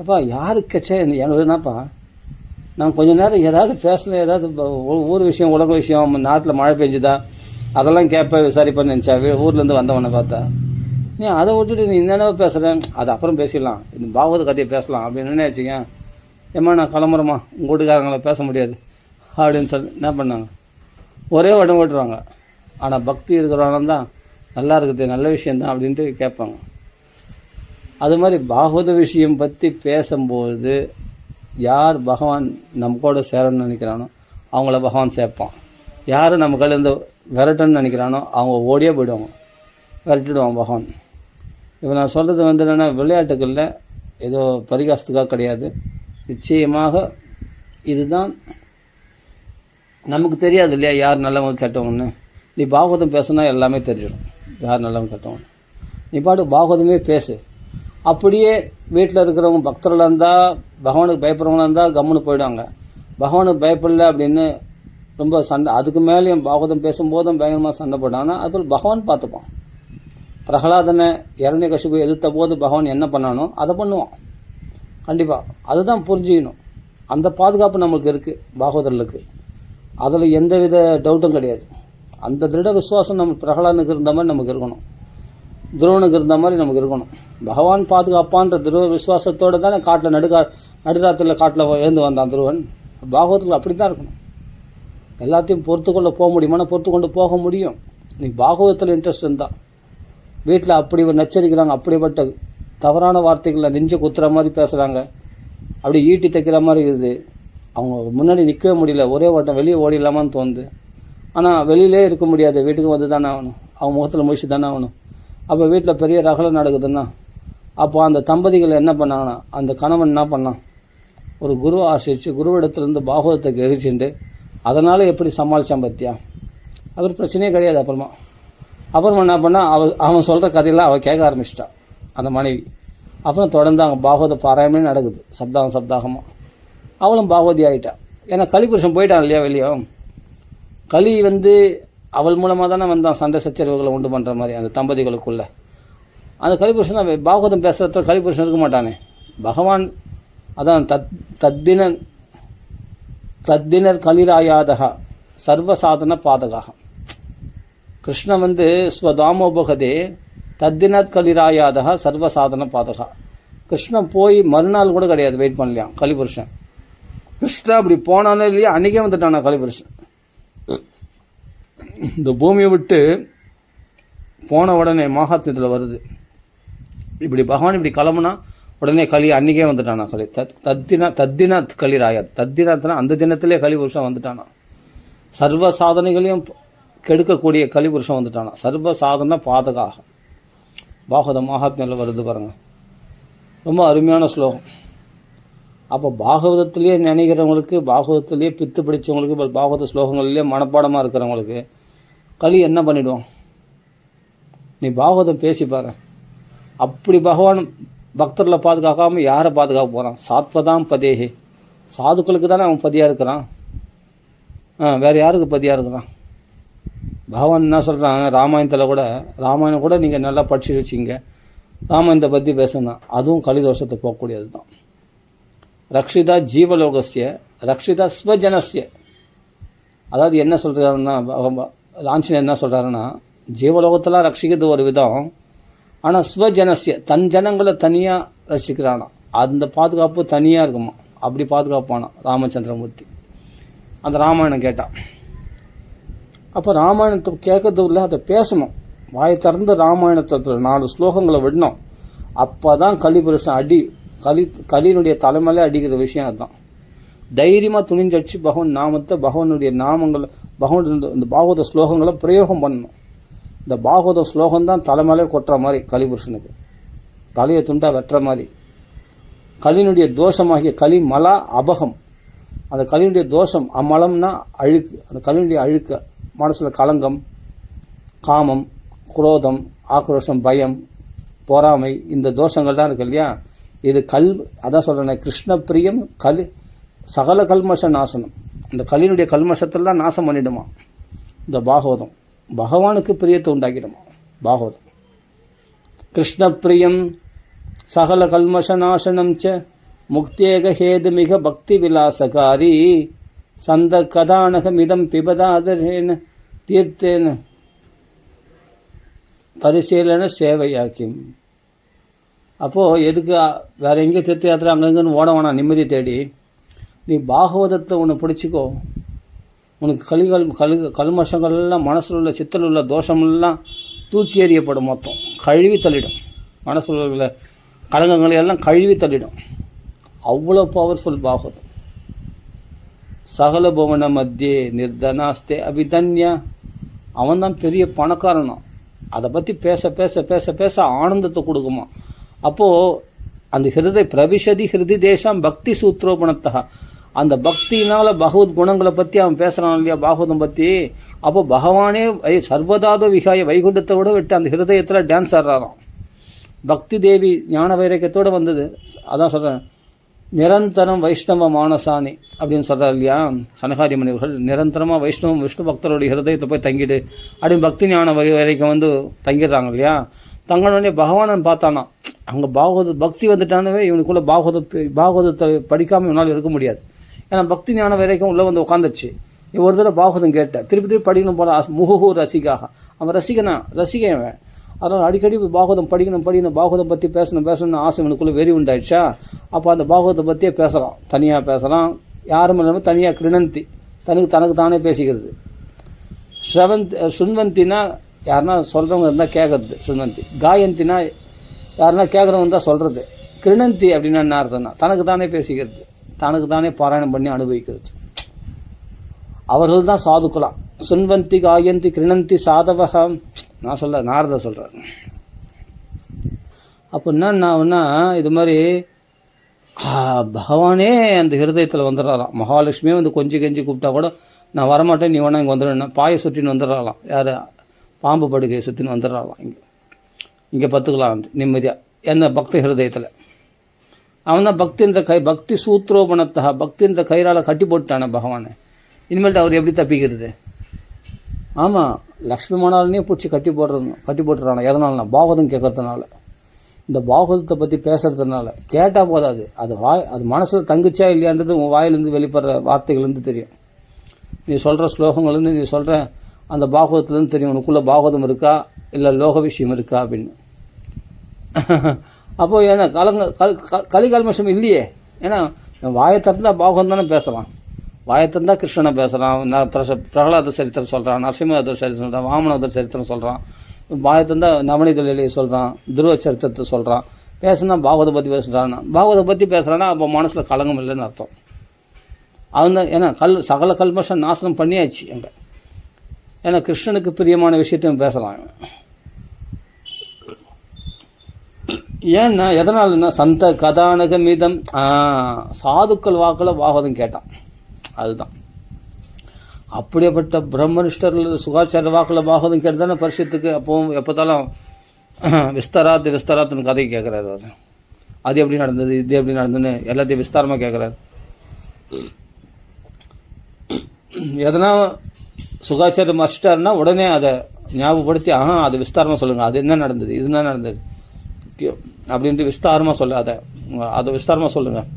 அப்பா யாருக்கு கட்சே எங்களுக்கு என்னப்பா, நான் கொஞ்ச நேரம் ஏதாவது பேசல, ஏதாவது ஊர் விஷயம் உலக விஷயம், நாட்டில் மழை பெஞ்சுதா அதெல்லாம் கேட்ப விசாரிப்பேன்னு நினச்சா, ஊர்லேருந்து வந்தவனை பார்த்தா நீ அதை விட்டுட்டு நீ என்னென்ன பேசுகிறேன், அது அப்புறம் பேசிடலாம், இந்த பாகவத கதையை பேசலாம் அப்படின்னு நினைச்சிங்க. ஏம்மா நான் கிளம்புறேம்மா, உங்கள் வீட்டுக்காரங்களை பேச முடியாது அப்படின்னு சொல்லி என்ன பண்ணாங்க, ஒரே உடம்பு ஓட்டுருவாங்க. ஆனால் பக்தி இருக்கிறவங்க தான் நல்லா இருக்குது, நல்ல விஷயந்தான் அப்படின்ட்டு கேட்பாங்க. அது மாதிரி பாகவத விஷயம் பற்றி பேசும்போது யார் பகவான் நம்ம கூட சேரணும்னு நினைக்கிறானோ அவங்கள பகவான் சேர்ப்பான். யார் நம்ம கையில் இருந்து விரட்டணும்னு நினைக்கிறானோ அவங்க ஓடியே போயிடுவாங்க, விரட்டிடுவான் பகவான். இப்போ நான் சொல்கிறது வந்து என்னென்னா விளையாட்டுகளில் ஏதோ பரிகாசத்துக்காக கிடையாது, நிச்சயமாக இதுதான். நமக்கு தெரியாது இல்லையா யார் நல்லவங்க கெட்டவங்கன்னு. நீ பாகவதம் பேசுனா எல்லாமே தெரிஞ்சிடும் யார் நல்லவங்க கெட்டவங்க. நீ பாட்டு பாகவதமே பேசு. அப்படியே வீட்டில் இருக்கிறவங்க பக்தர்களாக இருந்தால், பகவானுக்கு பயப்படுறவங்களாக இருந்தால் கம்முன்னு போயிடுவாங்க. பகவானுக்கு பயப்படல அப்படின்னு ரொம்ப சண்டை, அதுக்கு மேலேயும் பாகவதம் பேசும்போதும் பயங்கரமாக சண்டை போட்டாங்கன்னா அதுபோல் பகவான் பார்த்துப்பான். பிரகலாதனை இரண்யகசிபு எதிர்த்த போது பகவான் என்ன பண்ணானோ அதை பண்ணுவான் கண்டிப்பாக. அதுதான் புரிஞ்சுக்கணும். அந்த பாதுகாப்பு நம்மளுக்கு இருக்குது பாகவதர்களுக்கு, அதில் எந்தவித டவுட்டும் கிடையாது. அந்த திருட விசுவாசம் நம்ம பிரகலாதனுக்கு இருந்த மாதிரி நமக்கு இருக்கணும், துருவனுக்கு இருந்த மாதிரி நமக்கு இருக்கணும். பகவான் பாதுகாப்பான்ற துருவ விசுவாசத்தோடு தானே காட்டில் நடுராத்திரியில் காட்டில் எழுந்து வந்தான் துருவன். பாகவதத்தில் அப்படி தான் இருக்கணும். எல்லாத்தையும் பொறுத்து கொண்டு போக முடியுமானா பொறுத்து கொண்டு போக முடியும். நீ பாகவதத்தில் இன்ட்ரெஸ்ட் இருந்தால். வீட்டில் அப்படி நச்சரிக்கிறாங்க, அப்படிப்பட்ட தவறான வார்த்தைகளில் நெஞ்சு குத்துற மாதிரி பேசுகிறாங்க, அப்படி ஈட்டி தைக்கிற மாதிரி இருக்குது. அவங்க முன்னாடி நிற்கவே முடியல, ஒரே ஓட்டம் வெளியே ஓடிடலாமான்னு தோணுது. ஆனால் வெளியிலே இருக்க முடியாது, வீட்டுக்கு வந்து தானே ஆகணும், அவங்க முகத்தில் முழிச்சு தானே ஆகணும். அப்போ வீட்டில் பெரிய ரகலம் நடக்குதுன்னா அப்போ அந்த தம்பதிகள் என்ன பண்ணாங்கன்னா, அந்த கணவன் என்ன பண்ணான், ஒரு குருவை ஆசிரிச்சு குருவிடத்துலேருந்து பாகவதத்தை கிரகிச்சுண்டு அதனால் எப்படி சமாளித்தான் பற்றியா, அவர் பிரச்சனையே கிடையாது. அப்புறமா என்ன பண்ணால் அவன் சொல்கிற கதையெல்லாம் அவள் கேட்க ஆரம்பிச்சிட்டான் அந்த மனைவி. அப்புறம் தொடர்ந்து அவங்க பாகவத பாராயணமே நடக்குது சப்தாகமாக. அவளும் பாகவதி ஆகிட்டான். ஏன்னா கலிபுருஷன் போயிட்டான் இல்லையா வெளியே. களி வந்து அவள் மூலமாக தானே வந்தான் சண்டை சச்சரவுகளை உண்டு பண்ணுற மாதிரி அந்த தம்பதிகளுக்குள்ள. அந்த கலிபுருஷன் தான் பாகவதம் பேசுகிறத கலிபுருஷன் இருக்க மாட்டானே பகவான். அதான் தத்தினர் கலிராயாதகா சர்வசாதன பாதகாக. கிருஷ்ணன் வந்து ஸ்வதாமோபகதே தத்தினர் கலிராயாதகா சர்வசாதன பாதகா. கிருஷ்ணன் போய் மறுநாள் கூட கிடையாது வெயிட் பண்ணலையாம் கலிபுருஷன். கிருஷ்ணன் அப்படி போனாலும் இல்லையா அன்றைக்கே வந்துட்டானா கலிபுருஷன். இந்த பூமியை விட்டு போன உடனே மகாத்மியத்தில் வருது, இப்படி பகவான் இப்படி கிளம்புனா உடனே களி அன்றைக்கே வந்துட்டானா களி. தத்தினாத் களிராயாது. தத்தினாத்னா அந்த தினத்திலே கலிபுருஷன் வந்துட்டானா. சர்வ சாதனைகளையும் கெடுக்கக்கூடிய கலிபுருஷன் வந்துட்டானா. சர்வ சாதன பாதகாக பாகவத மகாத்மியில் வருது பாருங்க, ரொம்ப அருமையான ஸ்லோகம். அப்போ பாகவதத்திலேயே நினைக்கிறவங்களுக்கு, பாகவதத்திலேயே பித்து பிடிச்சவங்களுக்கு, பாகவத ஸ்லோகங்கள்லேயே மனப்பாடமாக இருக்கிறவங்களுக்கு களி என்ன பண்ணிவிடுவோம். நீ பாகவதம் பேசிப்பாரு. அப்படி பகவான் பக்தர்களை பாதுகாக்காமல் யாரை பாதுகாக்க போகிறான். சாத்வதாம் பதேஹே, சாதுக்களுக்கு தானே அவன் பதியாக இருக்கிறான், வேறு யாருக்கு பதியாக இருக்கிறான். பகவான் என்ன சொல்கிறான் ராமாயணத்தில் கூட நீங்கள் நல்லா படிச்சு வச்சிங்க, ராமாயணத்தை பற்றி பேசணும், அதுவும் கலிதோஷத்தை போகக்கூடியது தான். ரக்ஷிதா ஜீவலோகஸ்ய ரக்ஷிதா ஸ்வஜனஸ்ய. அதாவது என்ன சொல்கிறாருன்னா, லான்ச்சின் என்ன சொல்கிறாருன்னா, ஜீவலோகத்தெல்லாம் ரட்சிக்கிறது ஒரு விதம், ஆனால் ஸ்வஜனஸ்ய தன் ஜனங்களை தனியாக ரட்சிக்கிறானா, அந்த பாதுகாப்பு தனியாக இருக்குமா. அப்படி பாதுகாப்பானா ராமச்சந்திரமூர்த்தி. அந்த ராமாயணம் கேட்டான். அப்போ ராமாயணத்தை கேட்கறது இல்லை, அதை பேசணும். வாயை திறந்து ராமாயணத்தில் 4 ஸ்லோகங்களை விடணும். அப்போ தான் கலிபுருஷன் கலியினுடைய தலைமையிலே அடிக்கிற விஷயம் அதுதான். தைரியமாக துணிஞ்சடிச்சு பகவான் நாமத்தை, பகவானுடைய நாமங்களை, பகவான் இந்த பாகவத ஸ்லோகங்களை பிரயோகம் பண்ணணும். இந்த பாகவத ஸ்லோகம் தான் தலைமையிலே கொட்டுற மாதிரி, கலிபுருஷனுக்கு தலையை துண்டா வெட்டுற மாதிரி. கலியினுடைய தோஷமாகிய கலி மலா அபகம், அந்த கலியினுடைய தோஷம், அமலம்னா அழுக்கு, அந்த கலியினுடைய அழுக்க, மனசில் களங்கம், காமம், குரோதம், ஆக்ரோஷம், பயம், பொறாமை, இந்த தோஷங்கள் தான் இருக்கு இல்லையா. இது அதான் சொல்கிறேன், கிருஷ்ண பிரியம் கலி சகல கல்மஷ நாசனம். இந்த கலியினுடைய கல்மஷத்தெல்லாம் நாசம் பண்ணிடுமா இந்த பாகவதம். பகவானுக்கு பிரியத்தை உண்டாக்கிடுமா பாகவதம். கிருஷ்ண பிரியம் சகல கல்மஷ நாசனம் ச முக்தேக ஹேது மிக பக்தி விலாசகாரி சந்த கதானகமிதம் பிபதாதரேன தீர்த்தேன பரிசீலன சேவையாக்கிம். அப்போது எதுக்கு வேற எங்கேயும் தீர்த்த யாத்திரை அங்கங்கன்னு ஓட வேணாம், நிம்மதி தேடி நீ பாகவதத்தை ஒன்று பிடிச்சிக்கோ. உனக்கு கல்மஷங்கள்லாம், மனசில் உள்ள சித்தல் உள்ள தோஷமெல்லாம் தூக்கி எறியப்படும், மொத்தம் கழுவி தள்ளிடும். மனசில் உள்ள கலங்கங்களை எல்லாம் கழுவி தள்ளிடும். அவ்வளோ பவர்ஃபுல் பாகவதம். சகல புவன மத்தியே நிர்தனாஸ்தே அபிதன்யா. அவன் தான் பெரிய பணக்காரனும். அதை பற்றி பேச பேச பேச பேச ஆனந்தத்தை கொடுக்குமா. அப்போது அந்த ஹிருதய பிரவிஷதி ஹிருதி தேசம் பக்தி சூத்ரோபணத்தா, அந்த பக்தியினால் பகவத் குணங்களை பற்றி அவன் பேசுகிறான் இல்லையா, பாகவதம் பற்றி. அப்போ பகவானே சர்வதாதோ விகாய வைகுண்டத்தை விட விட்டு அந்த ஹிருதயத்தில் டான்ஸ் ஆடுறாராம். பக்தி தேவி ஞான வைரக்கியத்தோடு வந்தது. அதான் சொல்கிறேன், நிரந்தரம் வைஷ்ணவ மானசானி அப்படின்னு சொல்கிறார் இல்லையா சனகாதி முனிவர்கள். நிரந்தரமாக விஷ்ணு பக்தருடைய ஹிருதயத்தை போய் தங்கிடு அப்படின்னு பக்தி ஞான வைரக்கியம் வந்து தங்கிடுறாங்க இல்லையா. தங்கனோடனே பகவானன் பார்த்தானா, அங்கே பக்தி வந்துட்டானவே இவனுக்குள்ளே பாகவதத்தை படிக்காமல் இவனால் இருக்க முடியாது. ஏன்னா பக்தி ஞான வரைக்கும் உள்ளே வந்து உட்காந்துச்சு. ஒரு தடவை பாகவதம் கேட்ட, திருப்பி திருப்பி படிக்கணும் போல முகுஹு ரசிகாக. அவன் ரசிகன் அவன். அதனால் அடிக்கடி பாகவதம் படிக்கணும், பாகவதம் பற்றி பேசணும்னு ஆசை இவனுக்குள்ளே வெறி உண்டாயிடுச்சா. அப்போ அந்த பாகவதத்தை பற்றியே பேசலாம், தனியாக பேசலாம். யாரும் இல்லாமல் தனியாக கிருணந்தி, தனக்கு தானே பேசிக்கிறது. சுன்வந்தினா யாருன்னா சொல்கிறவங்க இருந்தால் கேட்கறது சுன்வந்தி. காயந்தினா யாருன்னா கேட்குறவங்க தான் சொல்கிறது. கிருணந்தி அப்படின்னா என்ன அர்த்தம்னா தனக்கு தானே பேசிக்கிறது, தனக்கு தானே பாராயணம் பண்ணி அனுபவிக்கிறது. அவர்கள் தான் சாதுக்கலாம். சுன்வந்தி காயந்தி கிருணந்தி சாதவகம். நான் நாரத சொல்கிறேன். அப்போ என்னன்னா இது மாதிரி பகவானே அந்த ஹிருதயத்தில் வந்துடுறாராம். மகாலட்சுமியே வந்து கொஞ்சம் கெஞ்சி கூப்பிட்டா கூட நான் வரமாட்டேன், நீ வேணா இங்கே வந்துடுறேன், பாயை சுற்றின்னு வந்துடுறாளாம். யார் பாம்பு படுக்கையை சுற்றின்னு வந்துடுறாளாம். இங்கே பத்துக்கலாம் வந்து நிம்மதியாக என்ன பக்தி ஹிருதயத்தில். அவன் தான் பக்தி சூத்ரோபணத்தா, பக்தின்ற கயிறால் கட்டி போட்டுட்டானே பகவானை. இனிமேல்ட்டு அவர் எப்படி தப்பிக்கிறது? ஆமாம், லக்ஷ்மி மணாலனே பிடிச்சி கட்டி போட்டுறானா. எதனாலனா பாகவதம் கேட்கறதுனால, இந்த பாகவதத்தை பற்றி பேசுறதுனால. கேட்டால் போதாது, அது மனசில் தங்குச்சா இல்லையான்றது உன் வாயிலேருந்து வெளிப்படுற வார்த்தைகள்லேருந்து தெரியும். நீ சொல்கிற ஸ்லோகங்கள்லேருந்து, நீ சொல்கிற அந்த பாகவதத்துலேருந்து தெரியும் உனக்குள்ளே பாகவதம் இருக்கா இல்லை லோக விஷயம் இருக்கா அப்படின்னு. அப்போது ஏன்னா கலிகல்மஷம் இல்லையே. ஏன்னா வாயை திறந்தால் பாகவதம் தானே பேசலாம், வாயை திறந்தால் கிருஷ்ணனை பேசலாம். பிரகலாத சரித்திரம் சொல்கிறான், நரசிம்மதர் சரித்திரம் சொல்கிறான், வாமனதர் சரித்திரம் சொல்கிறான். வாயை திறந்தால் நவநீத லீலையை சொல்கிறான், துருவ சரித்திரத்தை சொல்கிறான். பேசுனா பாகவதை பற்றி பேசுகிறான்னா, பாகவதை பற்றி பேசுகிறான்னா அப்போ மனசில் கலங்கம் இல்லைன்னு அர்த்தம். அவன் தான் ஏன்னா சகல கல்மஷம் நாசனம் பண்ணியாச்சு எங்க. ஏன்னா கிருஷ்ணனுக்கு பிரியமான விஷயத்தையும் பேசலாம். ஏன்னா எதனாலன்னா சந்த கதானக மீதம் சாதுக்கள் வாக்கில் பாகவதம் கேட்டான். அதுதான் அப்படியேப்பட்ட பிரம்மனிஷ்டர்கள் சுகாச்சார வாக்கில் பாகவதம் கேட்டுதானே பரிசுத்துக்கு அப்போவும் எப்போதாலும் விஸ்தாராத்துன்னு கதை கேட்குறாரு. அவர் அது எப்படி நடந்தது, இது எப்படி நடந்ததுன்னு எல்லாத்தையும் விஸ்தாரமாக கேட்குறாரு. எதனா சுகாச்சாரம் மஸ்டார்னா உடனே அதை ஞாபகப்படுத்தி அது விஸ்தாரமாக சொல்லுங்கள், அது என்ன நடந்தது, இது என்ன நடந்தது அப்படின்ட்டு விஸ்தாரமாக அதை விஸ்தாரமாக சொல்லுங்கள்,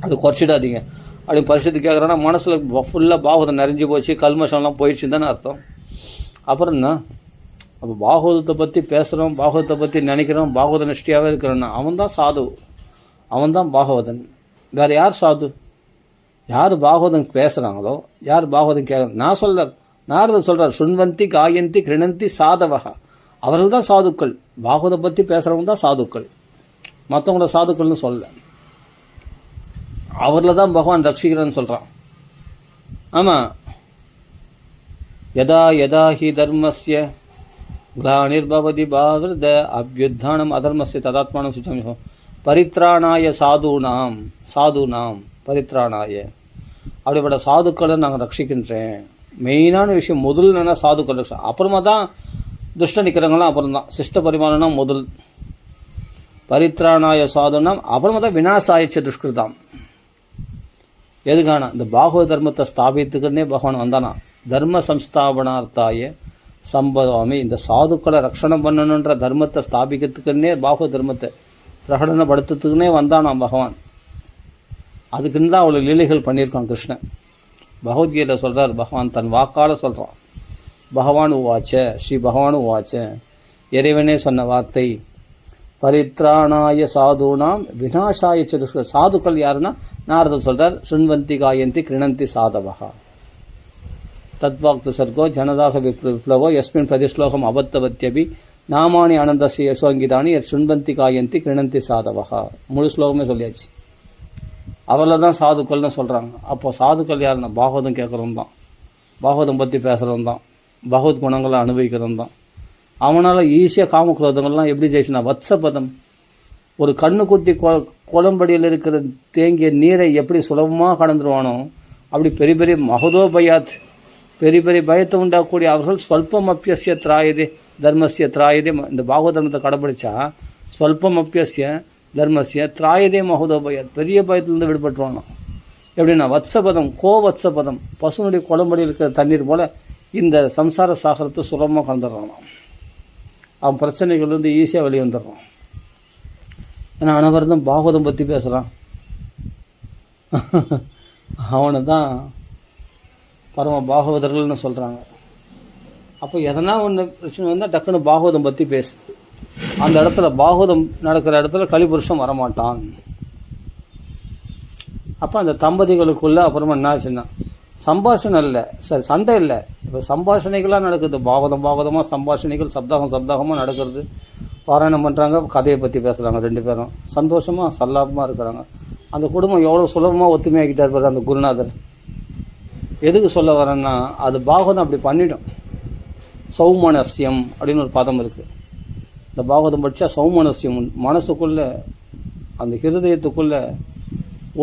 அது குறைச்சிடாதீங்க அப்படின்னு பரிசுத்து கேட்குறேன்னா மனசில் ஃபுல்லாக பாகவதம் நிறைஞ்சு போச்சு, கல்மஷம்லாம் போயிடுச்சுன்னு தானே அர்த்தம். அப்புறம் என்ன, அப்போ பாகவதத்தை பற்றி பேசுகிறோம், பாகவதத்தை பற்றி நினைக்கிறோம், பாகவத நிஷ்டியாகவே இருக்கிறோன்னா அவன் தான் சாது, அவன் தான் பாகவதன். வேறு யார் சாது? யார் பாகவதம் பேசுகிறாங்களோ, யார் பாகவதம் நான் நாரதர் சொல்கிறார், சுன்வந்தி காயந்தி கிருணந்தி சாதவகா, அவர்கள் தான் சாதுக்கள். பாகவதை பற்றி பேசுகிறவங்க தான் சாதுக்கள், மற்றவங்கள சாதுக்கள்னு சொல்ல. அவரில் தான் பகவான் ரட்சிக்கிறேன்னு சொல்கிறான். ஆமாம், யதா யதா ஹி தர்மஸ்ய கிளானிர்பவதி பாவிருத அப்யுத்தானம் அதர்மஸ்ய ததாத்மானம் சுச்சம் பரித்ராணாய சாதுனாம் பரித்ராணாய, அப்படிப்பட்ட சாதுக்களை நாங்கள் ரட்சிக்கின்றேன். மெயினான விஷயம் முதல் என்னன்னா சாதுக்கள் ரட்சம், அப்புறமா தான் துஷ்ட நிற்கிறவங்களாம் அப்புறம் தான். சிஷ்ட பரிமாணம்னா முதல், பரித்ராணாய சாதுனாம், அப்புறமா தான் விநாசாயிச்ச துஷ்கிருதாம். எதுக்கான இந்த பாகவத தர்மத்தை ஸ்தாபித்துக்குன்னே பகவான் வந்தானா. தர்ம சம்ஸ்தாபனார்த்தாய சம்பவாமி, இந்த சாதுக்களை ரட்சணம் பண்ணணுன்ற தர்மத்தை ஸ்தாபிக்கிறதுக்குன்னே பாகவத தர்மத்தை பிரகடனப்படுத்துறதுக்குன்னே வந்தானாம் பகவான். அதுக்குன்னு தான் அவ்வளோ லீலைகள் பண்ணியிருக்கான் கிருஷ்ணன். பகவத்கீதை சொல்கிறார், பகவான் தன் வாக்கால் சொல்கிறான். பகவான் உவாச்ச, ஸ்ரீ பகவான் உவாச்ச, இறைவனே சொன்ன வார்த்தை, பரித்ராணாய சாதுனாம் விநாசாய சதுஷ்க. சாதுக்கள் யாருன்னா நாரதர் சொல்கிறார், சுண்வந்தி காயந்தி கிருணந்தி சாதவகா தத்வாக்து சர்கோ ஜனதாக விப்ளவோ யஸ்மின் பிரதிஸ்லோகம் அபத்தவத்யபி நாமானி ஆனந்தஸ்ய யசோங்கிதானி எட் சுண்வந்தி காயந்தி கிருணந்தி சாதவகா. முழு ஸ்லோகமே சொல்லியாச்சு. அவரில் தான் சாதுக்கள்னு சொல்கிறாங்க. அப்போ சாதுக்கள் யாருன்னா பாகவதம் கேட்குறவன் தான், பாகவதம் பற்றி பேசுகிறவன் தான், பகவத் குணங்களை அனுபவிக்கிறவன் தான். அவனால் ஈஸியாக காமக்ரோதங்கள்லாம் எப்படி ஜெயிச்சுனா, வத்சபதம், ஒரு கண்ணுக்குட்டி குளம்படியில் இருக்கிற தேங்கிய நீரை எப்படி சுலபமாக கடந்துருவானோ அப்படி பெரிய பெரிய மகதோபயாத், பெரிய பெரிய பயத்தை உண்டாகக்கூடிய அவர்கள் ஸ்வல்பம் அப்பியசிய திராயதே தர்மசிய திராயதே. இந்த பாகவத தர்மத்தை கடைப்பிடிச்சா ஸ்வல்பம் அப்பியசிய தர்மசிய திராயதே மகதோபயாத், பெரிய பயத்திலிருந்து விடுபட்டுருவானோ. எப்படின்னா வத்சபதம், வத்சபதம், பசுனுடைய குளம்படியில் இருக்கிற தண்ணீர் போல இந்த சம்சார சாகரத்தை சுலபமாக கலந்துடுறான். அவன் பிரச்சனைகள் வந்து ஈஸியாக வெளியே வந்துடுறான். ஏன்னா அனவரதம் பாகவதம் பற்றி பேசுகிறான். அவனை தான் பரம பாகவதர்கள்னு சொல்கிறாங்க. அப்போ எதனா ஒன்று பிரச்சனை வந்தால் டக்குன்னு பாகவதம் பற்றி பேசு. அந்த இடத்துல பாகவதம் நடக்கிற இடத்துல கலிபுருஷன் வரமாட்டான். அப்போ அந்த தம்பதிகளுக்குள்ள அப்புறமா என்ன ஆச்சுன்னா, சம்பாஷணை இல்லை, சரி சண்டை இல்லை, இப்போ சம்பாஷணைகளாக நடக்குது. பாகவதமாக சம்பாஷணைகள் சப்தாகமாக நடக்கிறது. பாராயணம் பண்ணுறாங்க, கதையை பற்றி பேசுகிறாங்க, ரெண்டு பேரும் சந்தோஷமாக சல்லாபமாக இருக்கிறாங்க. அந்த குடும்பம் எவ்வளோ சுலபமாக ஒத்துமையாக்கிட்டே இருப்பார் அந்த குருநாதர். எதுக்கு சொல்ல வரேன்னா, அது பாகவதம் அப்படி பண்ணிடும். சௌமனஸ்யம் அப்படின்னு ஒரு பதம் இருக்குது. இந்த பாகவதம் படித்தா சௌமனஸ்யம், மனசுக்குள்ளே அந்த ஹிருதயத்துக்குள்ளே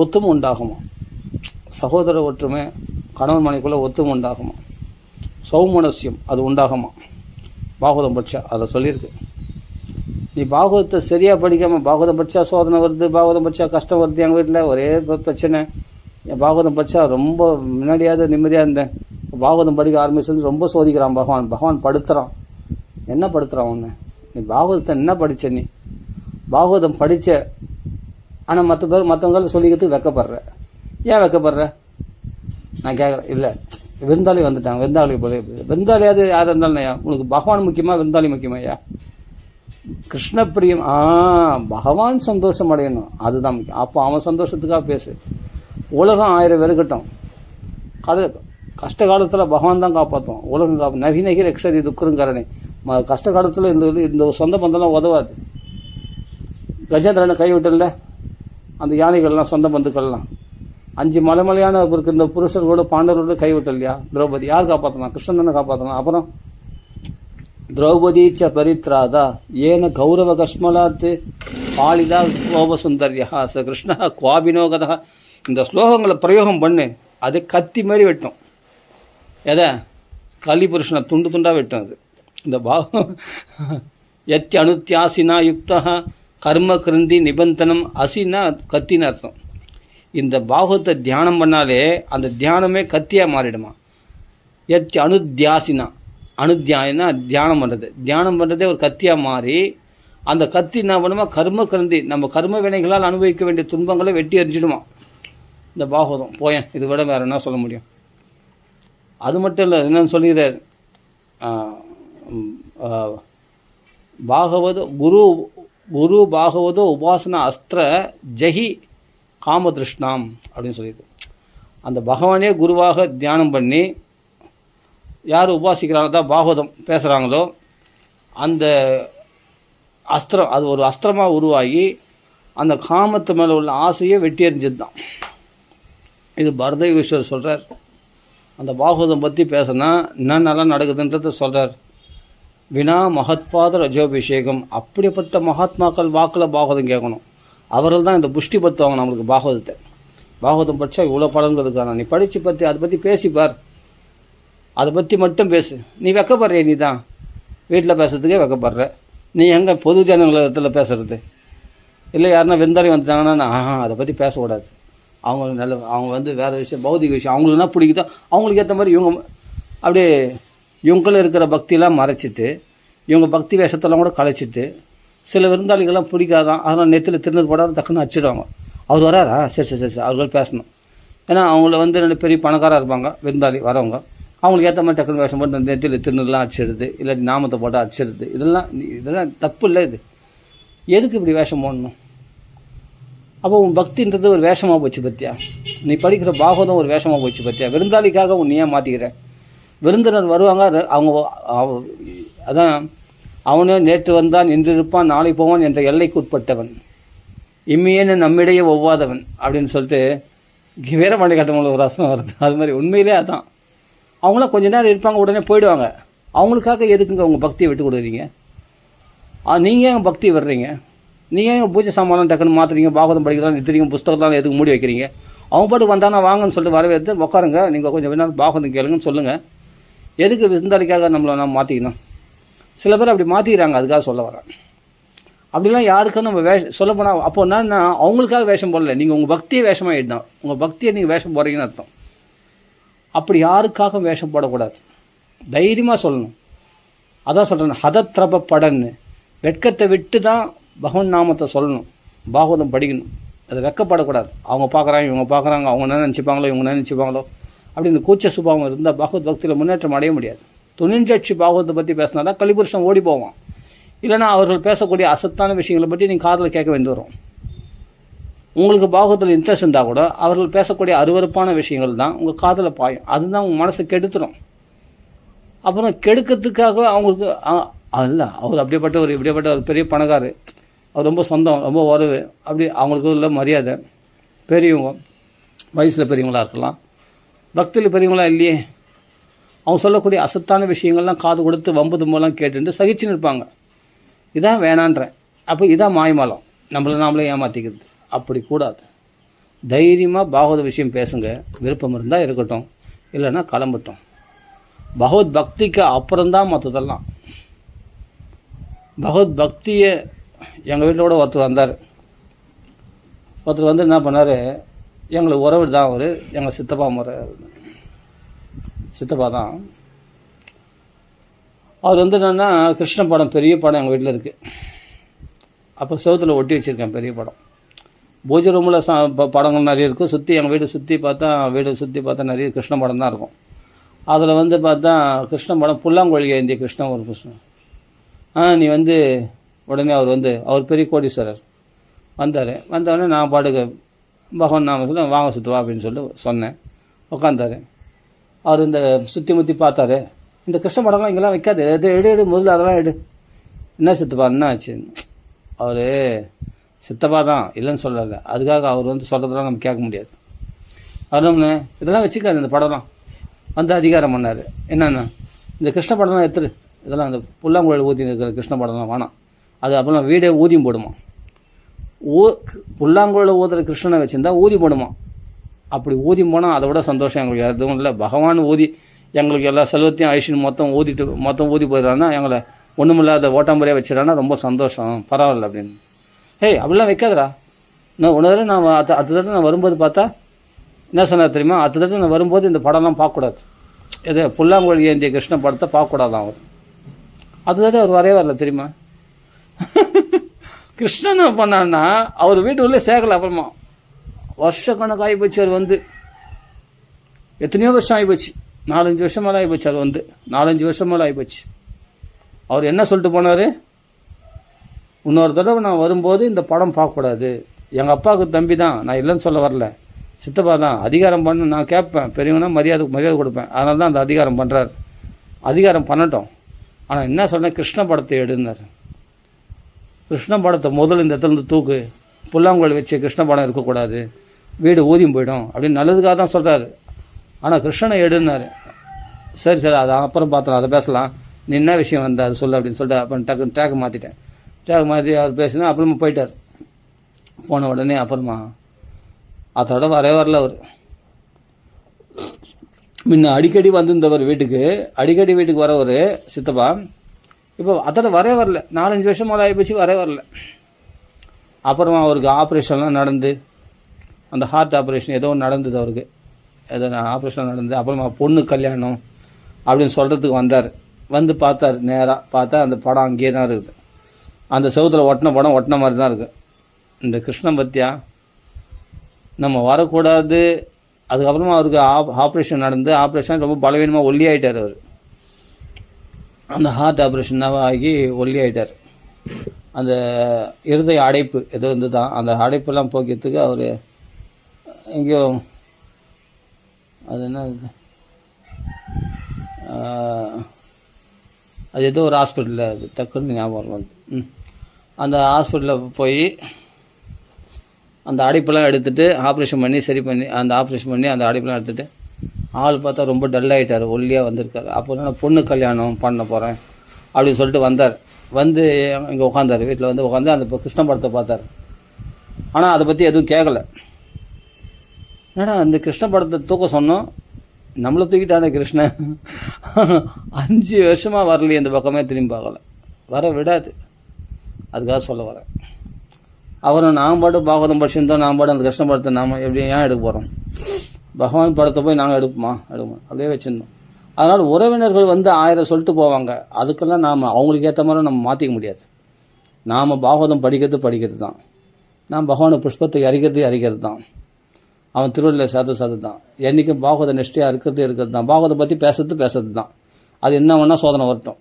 ஒத்துமை உண்டாகுமா, சகோதர ஒற்றுமை, கணவன் மனைக்குள்ளே ஒத்துமை உண்டாகுமா, சௌமனஸ்யம் அது உண்டாகுமா பாகவதம் படித்தா. அதை சொல்லியிருக்கு. நீ பாகவதத்தை சரியாக படிக்காமல் பாகவதம் படித்தா சோதனை வருது, பாகவதம் படித்தா கஷ்டம் வருது, எங்கள் வீட்டில் ஒரே பிரச்சனை, என் பாகவதம் படித்தா ரொம்ப முன்னாடியாவது நிம்மதியாக இருந்தேன், பாகவதம் படிக்க ஆரம்பிச்சு ரொம்ப சோதிக்கிறான் பகவான் படுத்துகிறான். என்ன படுத்துகிறான் ஒன்று? நீ பாகவதத்தை என்ன படித்த? நீ பாகவதம் படித்த, ஆனால் மற்றவங்களை சொல்லிக்கிறதுக்கு வெக்கப்படுற. ஏன் வெக்கப்படுற? நான் கேட்குறேன். இல்லை, விருந்தாளி வந்துட்டாங்க, விருந்தாளியாவது யார் இருந்தாலும் உனக்கு பகவான் முக்கியமாக விருந்தாளி முக்கியமாய்யா? கிருஷ்ணப்பிரியம், பகவான் சந்தோஷம் அடையணும், அதுதான் முக்கியம். அப்போ அவன் சந்தோஷத்துக்காக பேசு. உலகம் 1000 வெறுக்கட்டும், கஷ்ட காலத்தில் பகவான் தான் காப்பாற்றுவோம். உலகம் நவீனகி ரக்ஷதி துக்கருங்கிறனே. கஷ்ட காலத்தில் இந்த சொந்த பந்தம்லாம் உதவாது. கஜேந்திரனை கைவிட்டல அந்த யானைகள்லாம், சொந்த பந்துக்கள்லாம் 5 மலைமலையான இருக்கு. இந்த புருஷர்களோட பாண்டவர்களோட கைவிட்டலையா திரௌபதி? யார் காப்பாற்றலாம்? கிருஷ்ணன் தானே காப்பாற்றலாம். அப்புறம் திரௌபதி ச பரித்ராதா ஏன கௌரவ கஷ்மலாத்து பாலிதா கோபசுந்தர்யா ச கிருஷ்ணா குவாபினோகதா. இந்த ஸ்லோகங்களை பிரயோகம் பண்ணு, அது கத்தி மாதிரி வெட்டும். எதை? கலிபுருஷனை துண்டு துண்டாக வெட்டும். அது இந்த அனுத்தியாசினா யுக்தா கர்ம கிருந்தி நிபந்தனம். அசினா கத்தின்னு அர்த்தம். இந்த பாகவத்தை தியானம் பண்ணாலே அந்த தியானமே கத்தியாக மாறிடுமா. அனுத்தியாசினா, அனுத்தியாயனா தியானம் பண்ணுறது, தியானம் பண்ணுறதே ஒரு கத்தியாக மாறி அந்த கத்தி என்ன பண்ணுமா, கர்ம கிருந்தி, நம்ம கர்ம வினைகளால் அனுபவிக்க வேண்டிய துன்பங்களை வெட்டி எரிஞ்சிடுமா இந்த பாகவதம். போயேன், இது விட வேறு என்ன சொல்ல முடியும்? அது மட்டும் இல்லை, என்னன்னு சொல்லிடுறார் பாகவத குரு பாகவதோ உபாசனா அஸ்திர ஜஹி காமதிருஷ்ணாம் அப்படின்னு சொல்லிது. அந்த பகவானே குருவாக தியானம் பண்ணி யார் உபாசிக்கிறாங்களோ, தான் பாகவதம் பேசுகிறாங்களோ, அந்த அஸ்திரம் அது ஒரு அஸ்திரமாக உருவாகி அந்த காமத்து மேலே உள்ள ஆசையை வெட்டி எறிஞ்சது தான். இது பரதயுகேஸ்வர் சொல்கிறார். அந்த பாகவதம் பற்றி பேசினா என்னென்னலாம் நடக்குதுன்றது சொல்கிறார். வினா மகத்பாத ரஜோபிஷேகம். அப்படிப்பட்ட மகாத்மாக்கள் வாக்கில் பாகவதம் கேட்கணும். அவர்கள் தான் இந்த புஷ்டி பத்துவாங்க நம்மளுக்கு பாகவதத்தை. பாகவதம் படித்தா இவ்வளோ பலன்கள் இருக்கானா, நீ படித்து பற்றி அதை பற்றி பேசிப்பார், அதை பற்றி மட்டும் பேசு. நீ வெக்கப்படுற, நீ தான் வீட்டில் பேசுறதுக்கே வெக்கப்படுற, நீ எங்கே பொது ஜனங்களிடத்தில் பேசுறது? இல்லை யாருன்னா விருந்தாளி வந்துட்டாங்கன்னா அதை பற்றி பேசக்கூடாது, அவங்க வந்து வேறு விஷயம், பௌதிக விஷயம் அவங்களுக்கு என்ன பிடிக்குதோ அவங்களுக்கு ஏற்ற மாதிரி இவங்க அப்படியே இவங்களும் இருக்கிற பக்தியெல்லாம் மறைச்சிட்டு இவங்க பக்தி வேஷத்தெல்லாம் கூட கலைச்சிட்டு சில விருந்தாளிகள்லாம் பிடிக்காதான், அதனால் நெத்தியில் திருநூறு போடாமல் டக்குன்னு அடிச்சிடுவாங்க. அவர் வராரா, சரி சரி சரி அவர்கள் பேசணும். ஏன்னா அவங்கள வந்து ரெண்டு பெரிய பணக்காராக இருப்பாங்க விருந்தாளி வரவங்க, அவங்களுக்கு ஏற்ற மாதிரி டக்குன்னு வேஷம் போட்டு நெத்தியில் திருநூறுலாம் அடிச்சிடுது, இல்லாட்டி நாமத்தை போட்டு அடிச்சிடுது. இதெல்லாம் தப்பு இல்லை. இது எதுக்கு இப்படி வேஷம் போடணும்? அப்போ உன் பக்தின்றது ஒரு வேஷமாக போச்சு பற்றியா? நீ படிக்கிற பாகவதம் ஒரு வேஷமாக போச்சு பற்றியா? விருந்தாளிக்காக உன் நீயே மாற்றிக்கிற. விருந்தினர் வருவாங்க, அவங்க அதான் அவனே நேற்று வந்தான் இன்று இருப்பான் நாளை போவான் என்ற எல்லைக்கு உட்பட்டவன், இம்மையேன்னு நம்மிடையே ஒவ்வாதவன் அப்படின்னு சொல்லிட்டு வீரபாண்டி கட்டமங்கல ஒரு ரசனம் வருது. அது மாதிரி உண்மையிலே அதான். அவங்களாம் கொஞ்ச நேரம் இருப்பாங்க, உடனே போயிடுவாங்க. அவங்களுக்காக எதுக்குங்க உங்கள் பக்தியை விட்டு கொடுக்குறீங்க? நீங்கள் ஏன் பக்தி வர்றீங்க? நீங்கள் ஏன் பூஜை சாமானம் டக்குன்னு மாற்றுறீங்க? பாகவதம் படிக்கலாம் நிறுத்துறீங்க, புஸ்தகத்தால் எதுக்கு மூடி வைக்கிறீங்க? அவங்க பாட்டுக்கு வந்தானா வாங்கன்னு சொல்லிட்டு வரவேற்று உட்காருங்க, நீங்கள் கொஞ்சம் வேணாலும் பாகவதம் கேளுங்கன்னு சொல்லுங்கள். எதுக்கு விருந்தாளிக்காக நம்மளை நம்ம மாற்றிக்கணும்? சில பேர் அப்படி மாற்றிக்கிறாங்க, அதுக்காக சொல்ல வரேன். அப்படிலாம் யாருக்கும் நம்ம சொல்லப்போனால் அப்போ என்னன்னா அவங்களுக்காக வேஷம் போடல, நீங்கள் உங்கள் பக்தியை வேஷமாக ஆகிடணும். உங்கள் பக்தியை நீங்கள் வேஷம் போடுறீங்கன்னு அர்த்தம். அப்படி யாருக்காக வேஷம் போடக்கூடாது, தைரியமாக சொல்லணும். அதான் சொல்கிறேன், ஹதத்ரப படன்னு வெட்கத்தை விட்டு தான் பகவன் நாமத்தை சொல்லணும், பாகவதம் படிக்கணும். அதை வெக்கப்படக்கூடாது. அவங்க பார்க்குறாங்க, இவங்க பார்க்குறாங்க, அவங்க என்ன நினச்சிப்பாங்களோ இவங்க என்ன நினச்சிப்பாங்களோ அப்படின்னு கூச்ச சுபாவம் இருந்தால் பகவத் பக்தியில் முன்னேற்றம் அடைய முடியாது. துணிஞ்சட்சி பாகவத்தை பற்றி பேசினா தான் கலிபுருஷன் ஓடி போவான். இல்லைனா அவர்கள் பேசக்கூடிய அசத்தான விஷயங்களை பற்றி நீங்கள் காதில் கேட்க வேண்டி வரும். உங்களுக்கு பாகவத்தில் இன்ட்ரெஸ்ட் இருந்தால் கூட அவர்கள் பேசக்கூடிய அருவருப்பான விஷயங்கள் தான் உங்கள் காதில் பாயும். அதுதான் உங்கள் மனசை கெடுத்துடும். அப்புறம் கெடுக்கிறதுக்காக அவங்களுக்கு இல்லை அவர் அப்படிப்பட்ட ஒரு இப்படிப்பட்ட ஒரு பெரிய பணக்காரு, அவர் ரொம்ப சொந்தம், ரொம்ப உறவு, அப்படி அவங்களுக்கு உள்ள மரியாதை, பெரியவங்க வயசில் பெரியவங்களாக இருக்கலாம், பக்தியில் பெரியவங்களா இல்லையே, அவங்க சொல்லக்கூடிய அசத்தான விஷயங்கள்லாம் காது கொடுத்து வம்பு தும்பெல்லாம் கேட்டுட்டு சகிச்சுன்னு இருப்பாங்க. இதான் வேணான்றேன். அப்போ இதான் மாய்மாலம், நாமளே ஏமாற்றிக்கிறது. அப்படி கூடாது. தைரியமாக பாகவத விஷயம் பேசுங்க. விருப்பம் இருந்தால் இருக்கட்டும், இல்லைன்னா கிளம்பட்டும். பகவத் பக்திக்கு அப்புறம்தான் மற்றதெல்லாம். பகவத் பக்தியை எங்கள் வீட்டில் கூட ஒருத்தர் வந்தார். ஒருத்தர் வந்து என்ன பண்ணார், எங்களுக்கு உறவு தான் அவர், எங்கள் சித்தப்பா முறை சித்தப்பா தான். அவர் வந்து என்னென்னா கிருஷ்ண படம், பெரிய படம் எங்கள் வீட்டில் இருக்குது. அப்போ செவத்தில் ஒட்டி வச்சுருக்கேன் பெரிய படம். பூஜை ரூமில் படங்கள் நிறைய இருக்கும். சுற்றி எங்கள் வீடு சுற்றி பார்த்தா நிறைய கிருஷ்ண படம் தான் இருக்கும். அதில் வந்து பார்த்தா கிருஷ்ண படம் புல்லாங்குழலி ஏந்திய கிருஷ்ணன் ஒரு கிருஷ்ணன். நீ வந்து உடனே அவர் பெரிய கோடீஸ்வரர் வந்தோடனே நான் பாட்டுக்கு பகவான் நாம சொல்ல வாங்க சுற்றுவா அப்படின்னு சொல்லிட்டு சொன்னேன். உட்காந்தாரு. அவர் இந்த சுற்றி முற்றி பார்த்தாரு. இந்த கிருஷ்ண படம்லாம் இங்கெல்லாம் வைக்காது, எடு முதல்ல அதெல்லாம் எடு. என்ன சித்தப்பா என்ன ஆச்சு? அவர் சித்தப்பா தான் இல்லைன்னு சொல்லலை, அதுக்காக அவர் சொல்கிறதெல்லாம் நம்ம கேட்க முடியாது. அவர் இதெல்லாம் வச்சுக்காது, இந்த படம்லாம் அதிகாரம் பண்ணார். என்னென்னா இந்த கிருஷ்ண படம்லாம் எடுத்துரு, இதெல்லாம் அந்த புல்லாங்குழல் ஊதி இருக்கிற கிருஷ்ண படம்லாம் வேணாம், அது அப்புறம் வீடே ஊதியம் போடுமா. புல்லாங்குழல் ஊதுற கிருஷ்ணனை வச்சுருந்தா ஊதி போடுமா. அப்படி ஊதி போனால் அதை விட சந்தோஷம் எங்களுக்கு எதுவும் இல்லை. பகவான் ஊதி எங்களுக்கு எல்லா செல்வத்தையும் ஐஷன் மொத்தம் ஊதி போயிடறான்னா, எங்களை ஒன்றுமில்லாத ஓட்டாம்பரியாக வச்சிடறான்னா ரொம்ப சந்தோஷம், பரவாயில்ல அப்படின்னு. அப்படிலாம் வைக்காதரா. நான் ஒன்று தடவை நான் அடுத்த தடவை நான் வரும்போது பார்த்தா என்ன சொன்னார் தெரியுமா? அடுத்த தடவை நான் வரும்போது இந்த படம்லாம் பார்க்கக்கூடாது, எது புல்லாங்குழல் ஏந்திய கிருஷ்ண படத்தை பார்க்கக்கூடாதான் அவர். அடுத்த தடவை அவர் வரவே வரல தெரியுமா. கிருஷ்ணன் பண்ணான்னா அவர் வீட்டு உள்ளே சேர்க்கல. அப்புறமா வருஷக்கணக்கு ஆகிப்போச்சு. அவர் எத்தனையோ வருஷம் ஆகிப்போச்சு, 4-5 வருஷம் மேலே ஆகிப்போச்சு. அவர் 4-5 வருஷம் மேலே ஆகிப்போச்சு. அவர் என்ன சொல்லிட்டு போனார், இன்னொரு தடவை நான் வரும்போது இந்த படம் பார்க்கக்கூடாது. எங்கள் அப்பாவுக்கு தம்பி தான், நான் இல்லைன்னு சொல்ல வரல, சித்தப்பா தான். அதிகாரம் பண்ண நான் கேட்பேன், பெரியவனா மரியாதை கொடுப்பேன். அதனால தான் அந்த அதிகாரம் பண்ணுறாரு. அதிகாரம் பண்ணட்டும். ஆனால் என்ன சொன்னேன், கிருஷ்ண படத்தை எடுனார். கிருஷ்ண படத்தை முதல்ல இந்த இடத்துல தூக்கு, புல்லாங்குழல் வச்சு கிருஷ்ண படம் இருக்கக்கூடாது, வீடு ஊதியும் போயிடும் அப்படின்னு நல்லதுக்காக தான் சொல்கிறாரு. ஆனால் கிருஷ்ணனை எடுன்னாரு. சரி சரி அதை அப்புறம் பார்த்தோம், அதை பேசலாம், நீ என்ன விஷயம் வந்த அது சொல்லு அப்படின்னு சொல்லிட்டு அப்புறம் டக்குன்னு ட்ராக் மாற்றிட்டேன். ட்ராக் மாற்றி அவர் பேசினா அப்புறமா போயிட்டார். போன உடனே அப்புறமா அதோட வரல அவர். முன்ன அடிக்கடி வந்திருந்தவர் வீட்டுக்கு, அடிக்கடி வீட்டுக்கு வரவர் சித்தப்பா. இப்போ அதோட வரல, 4-5 வருஷம் மேலே ஆகிப்போச்சு, வரல. அப்புறமா அவருக்கு ஆப்ரேஷன்லாம் நடந்து, அந்த ஹார்ட் ஆப்ரேஷன் ஏதோ நடந்தது அவருக்கு, ஏதோ ஆப்ரேஷன் நடந்து அப்புறமா பொண்ணு கல்யாணம் அப்படின்னு சொல்கிறதுக்கு வந்தார். வந்து பார்த்தார், நேராக பார்த்தா அந்த படம் அங்கேயே தான் இருக்குது. அந்த செவுத்தில் ஒட்டின படம் ஒட்டின மாதிரி தான் இருக்குது. இந்த கிருஷ்ணன் பற்றியா நம்ம வரக்கூடாது. அதுக்கப்புறமா அவருக்கு ஆப்ரேஷன் நடந்து, ஆப்ரேஷன் ரொம்ப பலவீனமாக ஒல்லியாயிட்டார் அவர். அந்த ஹார்ட் ஆப்ரேஷனாக ஆகி ஒல்லியாயிட்டார். அந்த இருதய அடைப்பு ஏதோ இருந்து தான், அந்த அடைப்பெல்லாம் போக்கிறதுக்கு அவர் எங்கேயோ அது என்ன அது ஏதோ ஒரு ஹாஸ்பிட்டலில், அது டக்குன்னு ஞாபகம் வந்து அந்த ஹாஸ்பிட்டலில் போய் அந்த அடைப்பெல்லாம் எடுத்துகிட்டு ஆப்ரேஷன் பண்ணி சரி பண்ணி, அந்த ஆப்ரேஷன் பண்ணி அந்த அடைப்பெல்லாம் எடுத்துகிட்டு ஆள் பார்த்தா ரொம்ப டல்லாகிட்டார், ஒல்லியாக வந்திருக்காரு. அப்போ நான் பொண்ணு கல்யாணம் பண்ண போகிறேன் அப்படின்னு சொல்லிட்டு வந்தார். வந்து இங்கே உட்காந்தார், வீட்டில் வந்து உட்காந்து அந்த கிருஷ்ண படத்தை பார்த்தார். ஆனால் அதை பற்றி எதுவும் கேட்கல. ஏன்னா அந்த கிருஷ்ண படத்தை தூக்க சொன்னோம், நம்மளை தூக்கிட்டானே கிருஷ்ணன். 5 வருஷமாக வரலையே, இந்த பக்கமே திரும்பி பார்க்கல, வர விடாது. அதுக்காக சொல்ல வரேன். அவரும் நான் பாட்டு பாகவதம் படிச்சுருந்தோம், நான் பாட்டு அந்த கிருஷ்ண படத்தை நாம் எப்படி ஏன் எடுக்க போகிறோம்? பகவான் படத்தை போய் நாங்கள் எடுப்போமா? அப்படியே வச்சுருந்தோம். அதனால் உறவினர்கள் வந்து 1000 சொல்லிட்டு போவாங்க, அதுக்கெல்லாம் நாம் அவங்களுக்கு ஏற்ற மாதிரி நம்ம மாற்றிக்க முடியாது. நாம் பாகவதம் படிக்கிறது தான், நாம் பகவானை புஷ்பத்தை அரிக்கிறது தான், அவன் திருவள்ளில் சேர்த்து தான். என்றைக்கும் பாகவத நிஷ்டையாக இருக்கிறது தான், பாகவதை பற்றி பேசுறது தான். அது என்ன வேணால் சோதனை வரட்டும்,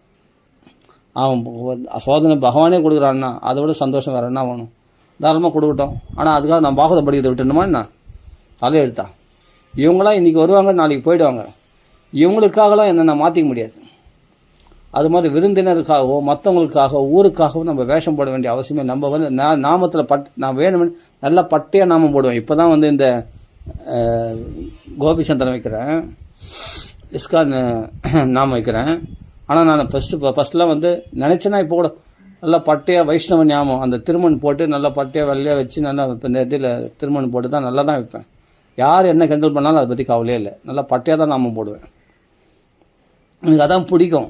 அவன் சோதனை பகவானே கொடுக்குறான்னா அதை விட சந்தோஷம் வேறு என்ன வேணும்? தாராளமாக கொடுக்கட்டும். ஆனால் அதுக்காக நான் பாகவதை படிக்கிறத விட்டுணுமா என்ன? தலையெழுத்தா? இவங்களாம் இன்றைக்கி வருவாங்க, நாளைக்கு போயிடுவாங்க. இவங்களுக்காகலாம் என்னென்ன மாற்றிக்க முடியாது. அது மாதிரி விருந்தினருக்காகவோ மற்றவங்களுக்காகவோ ஊருக்காகவும் நம்ம வேஷம் போட வேண்டிய அவசியமே. நம்ம வந்து நாமத்தில் நான் வேணும்னு நல்லா பட்டையாக நாமம் போடுவேன். இப்போ தான் வந்து இந்த கோபிச்சந்திரன் வைக்கிறேன், இஸ்கான் நாமம் வைக்கிறேன். ஆனால் நான் ஃபஸ்ட்லாம் வந்து நினச்சேன்னா இப்போ கூட நல்லா பட்டையாக வைஷ்ணவ ஞாபகம் அந்த திருமண் போட்டு நல்லா பட்டையாக வெள்ளையாக வச்சு நல்லா இப்போ இந்த இதில் திருமண் போட்டு தான் நல்லா தான் வைப்பேன். யார் என்ன கிண்டல் பண்ணாலும் அதை பற்றி கவலையே இல்லை, நல்லா பட்டையாக தான் நாமம் போடுவேன். எனக்கு அதான் பிடிக்கும்.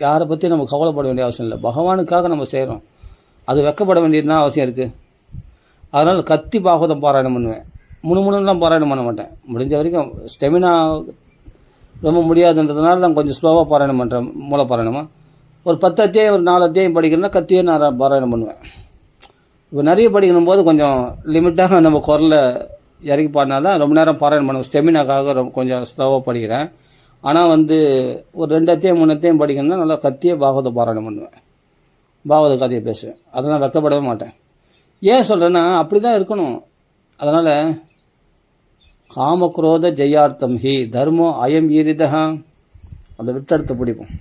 யாரை பற்றி நம்ம கவலைப்பட வேண்டிய அவசியம் இல்லை, பகவானுக்காக நம்ம செய்கிறோம். அது வெக்கப்பட வேண்டியதுதான் அவசியம் இருக்குது. அதனால் கத்தி பாகவதம் பாராயணம் பண்ணுவேன். முணுமுணுலாம் பாராயணம் பண்ண மாட்டேன். முடிஞ்ச வரைக்கும் ஸ்டெமினா ரொம்ப முடியாதுன்றதுனால நான் கொஞ்சம் ஸ்லோவாக பாராயணம் பண்ணுறேன். மூல பாராயணமாக ஒரு 10 அத்தியாயம் ஒரு 4 அத்தியாயம் படிக்கிறேன்னா கத்தியே நான் பாராயணம் பண்ணுவேன். இப்போ நிறைய படிக்கணும் போது கொஞ்சம் லிமிட்டாக நம்ம குரலை இறக்கி பாடினாதான் ரொம்ப நேரம் பாராயணம் பண்ணுவேன். ஸ்டெமினாக்காக கொஞ்சம் ஸ்லோவாக படிக்கிறேன். ஆனால் வந்து ஒரு 2 அத்தியாயம் 3 அத்தியாயம் படிக்கணும்னா நல்லா கத்தியே பாகவத பாராயணம் பண்ணுவேன், பாகவத கதையை பேசுவேன். அதெல்லாம் வெக்கப்படவே மாட்டேன். ஏன் சொல்கிறேன்னா அப்படி தான் இருக்கணும். அதனால் காமக்ரோத ஜெயார்த்தம் ஹி தர்மோ அயம் ஈரிதா, அதை விட்டெடுத்து பிடிப்போம்.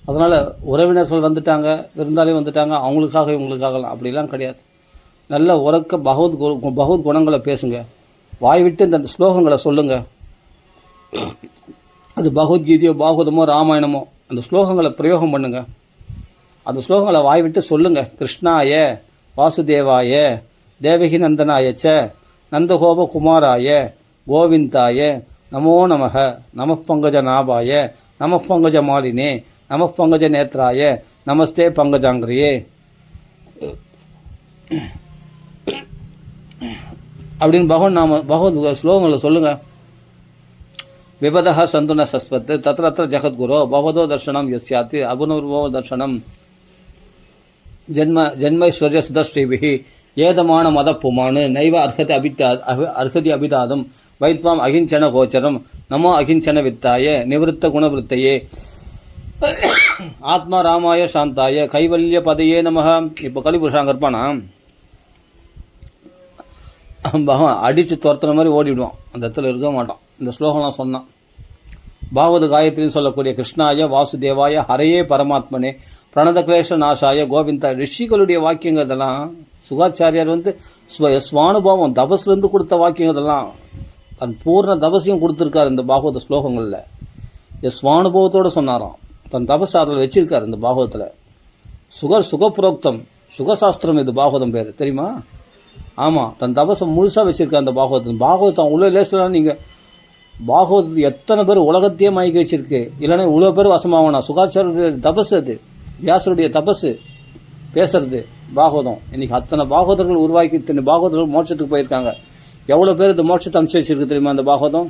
அதனால் உறவினர்கள் வந்துட்டாங்க, விருந்தாளி வந்துட்டாங்க, அவங்களுக்காக இவங்களுக்காகலாம் அப்படிலாம் கிடையாது. நல்ல உறக்க பகவத் குணங்களை பேசுங்க, வாய் விட்டு இந்த ஸ்லோகங்களை சொல்லுங்கள். அது பகவத்கீதையோ பாகவதமோ ராமாயணமோ அந்த ஸ்லோகங்களை பிரயோகம் பண்ணுங்க. அந்த ஸ்லோகங்களை வாய் விட்டு சொல்லுங்க. கிருஷ்ணாய வாசுதேவாய தேவகி நந்தனாயச்ச நந்தகோப குமாராய கோவிந்தாய நமோ நமக நம பங்கஜ நாபாய நம பங்கஜ மாலினே நம பங்கஜ நேத்ராய நமஸ்தே பங்கஜாங்கிரியே அப்படின்னு பகவத் ஸ்லோகங்களை சொல்லுங்க. விபதா சந்துன சஸ்வத் தத்ர ஜகத்குரோ பகவதோ தர்ஷனம் யஸ்யாத் அபுனர்வோ தர்ஷனம் ஜென்மைஸ்வர்ய சுதஸ்ரீபிஹி ஏதமான மத புமானு நைவ அர்ஹதி அபிதாதம் வைத்வாம் அகிஞ்சன கோச்சரம் நமோ அகிஞ்சன வித்தாய நிவத்த குணவருத்தையே ஆத்மா ராமாய சாந்தாய கைவல்ய பதையே நமக. இப்போ கலிபுருஷாங்க இருப்பானா அடித்து துரத்துற மாதிரி ஓடிவிடுவான், அந்த இடத்துல இருக்க மாட்டான். இந்த ஸ்லோகம்லாம் சொன்னான். பாகவத காயத்ரின்னு சொல்லக்கூடிய கிருஷ்ணாய வாசுதேவாய ஹரையே பரமாத்மனே பிரணத கிளேஷ நாசாய கோவிந்தா ரிஷிகளுடைய வாக்கியங்கள் இதெல்லாம் சுகாச்சாரியார் வந்து ஸ்வானுபாவம் தபஸ்லேருந்து கொடுத்த வாக்கியம் இதெல்லாம். தன் பூர்ண தபஸையும் கொடுத்துருக்காரு இந்த பாகவத ஸ்லோகங்களில். ஸ்வானுபவத்தோடு சொன்னாராம். தன் தபஸ் அதில் வச்சிருக்காரு இந்த பாகவத்தில். சுகப்புரோக்தம், சுகசாஸ்திரம் இது பாகவதம் பேர் தெரியுமா? ஆமாம், தன் தபஸை முழுசாக வச்சிருக்காரு அந்த பாகவதம். பாகவதம் உள்ள லேசலாம். நீங்கள் பாகவதத்து எத்தனை பேர் உலகத்தையே மயக்கி வச்சிருக்கு, இல்லைன்னா இவ்வளோ பேர் வசமாகணும். சுகாச்சாரிய தபஸ் அது, வியாசருடைய தபஸு பேசுறது பாகவதம். இன்னைக்கு அத்தனை பாகவதர்கள் உருவாக்கி இத்தனை பாகவதர்கள் மோட்சத்துக்கு போயிருக்காங்க. எவ்வளோ பேர் இந்த மோட்சத்தை அனுப்பிச்சு வச்சிருக்கு தெரியுமா இந்த பாகவதம்?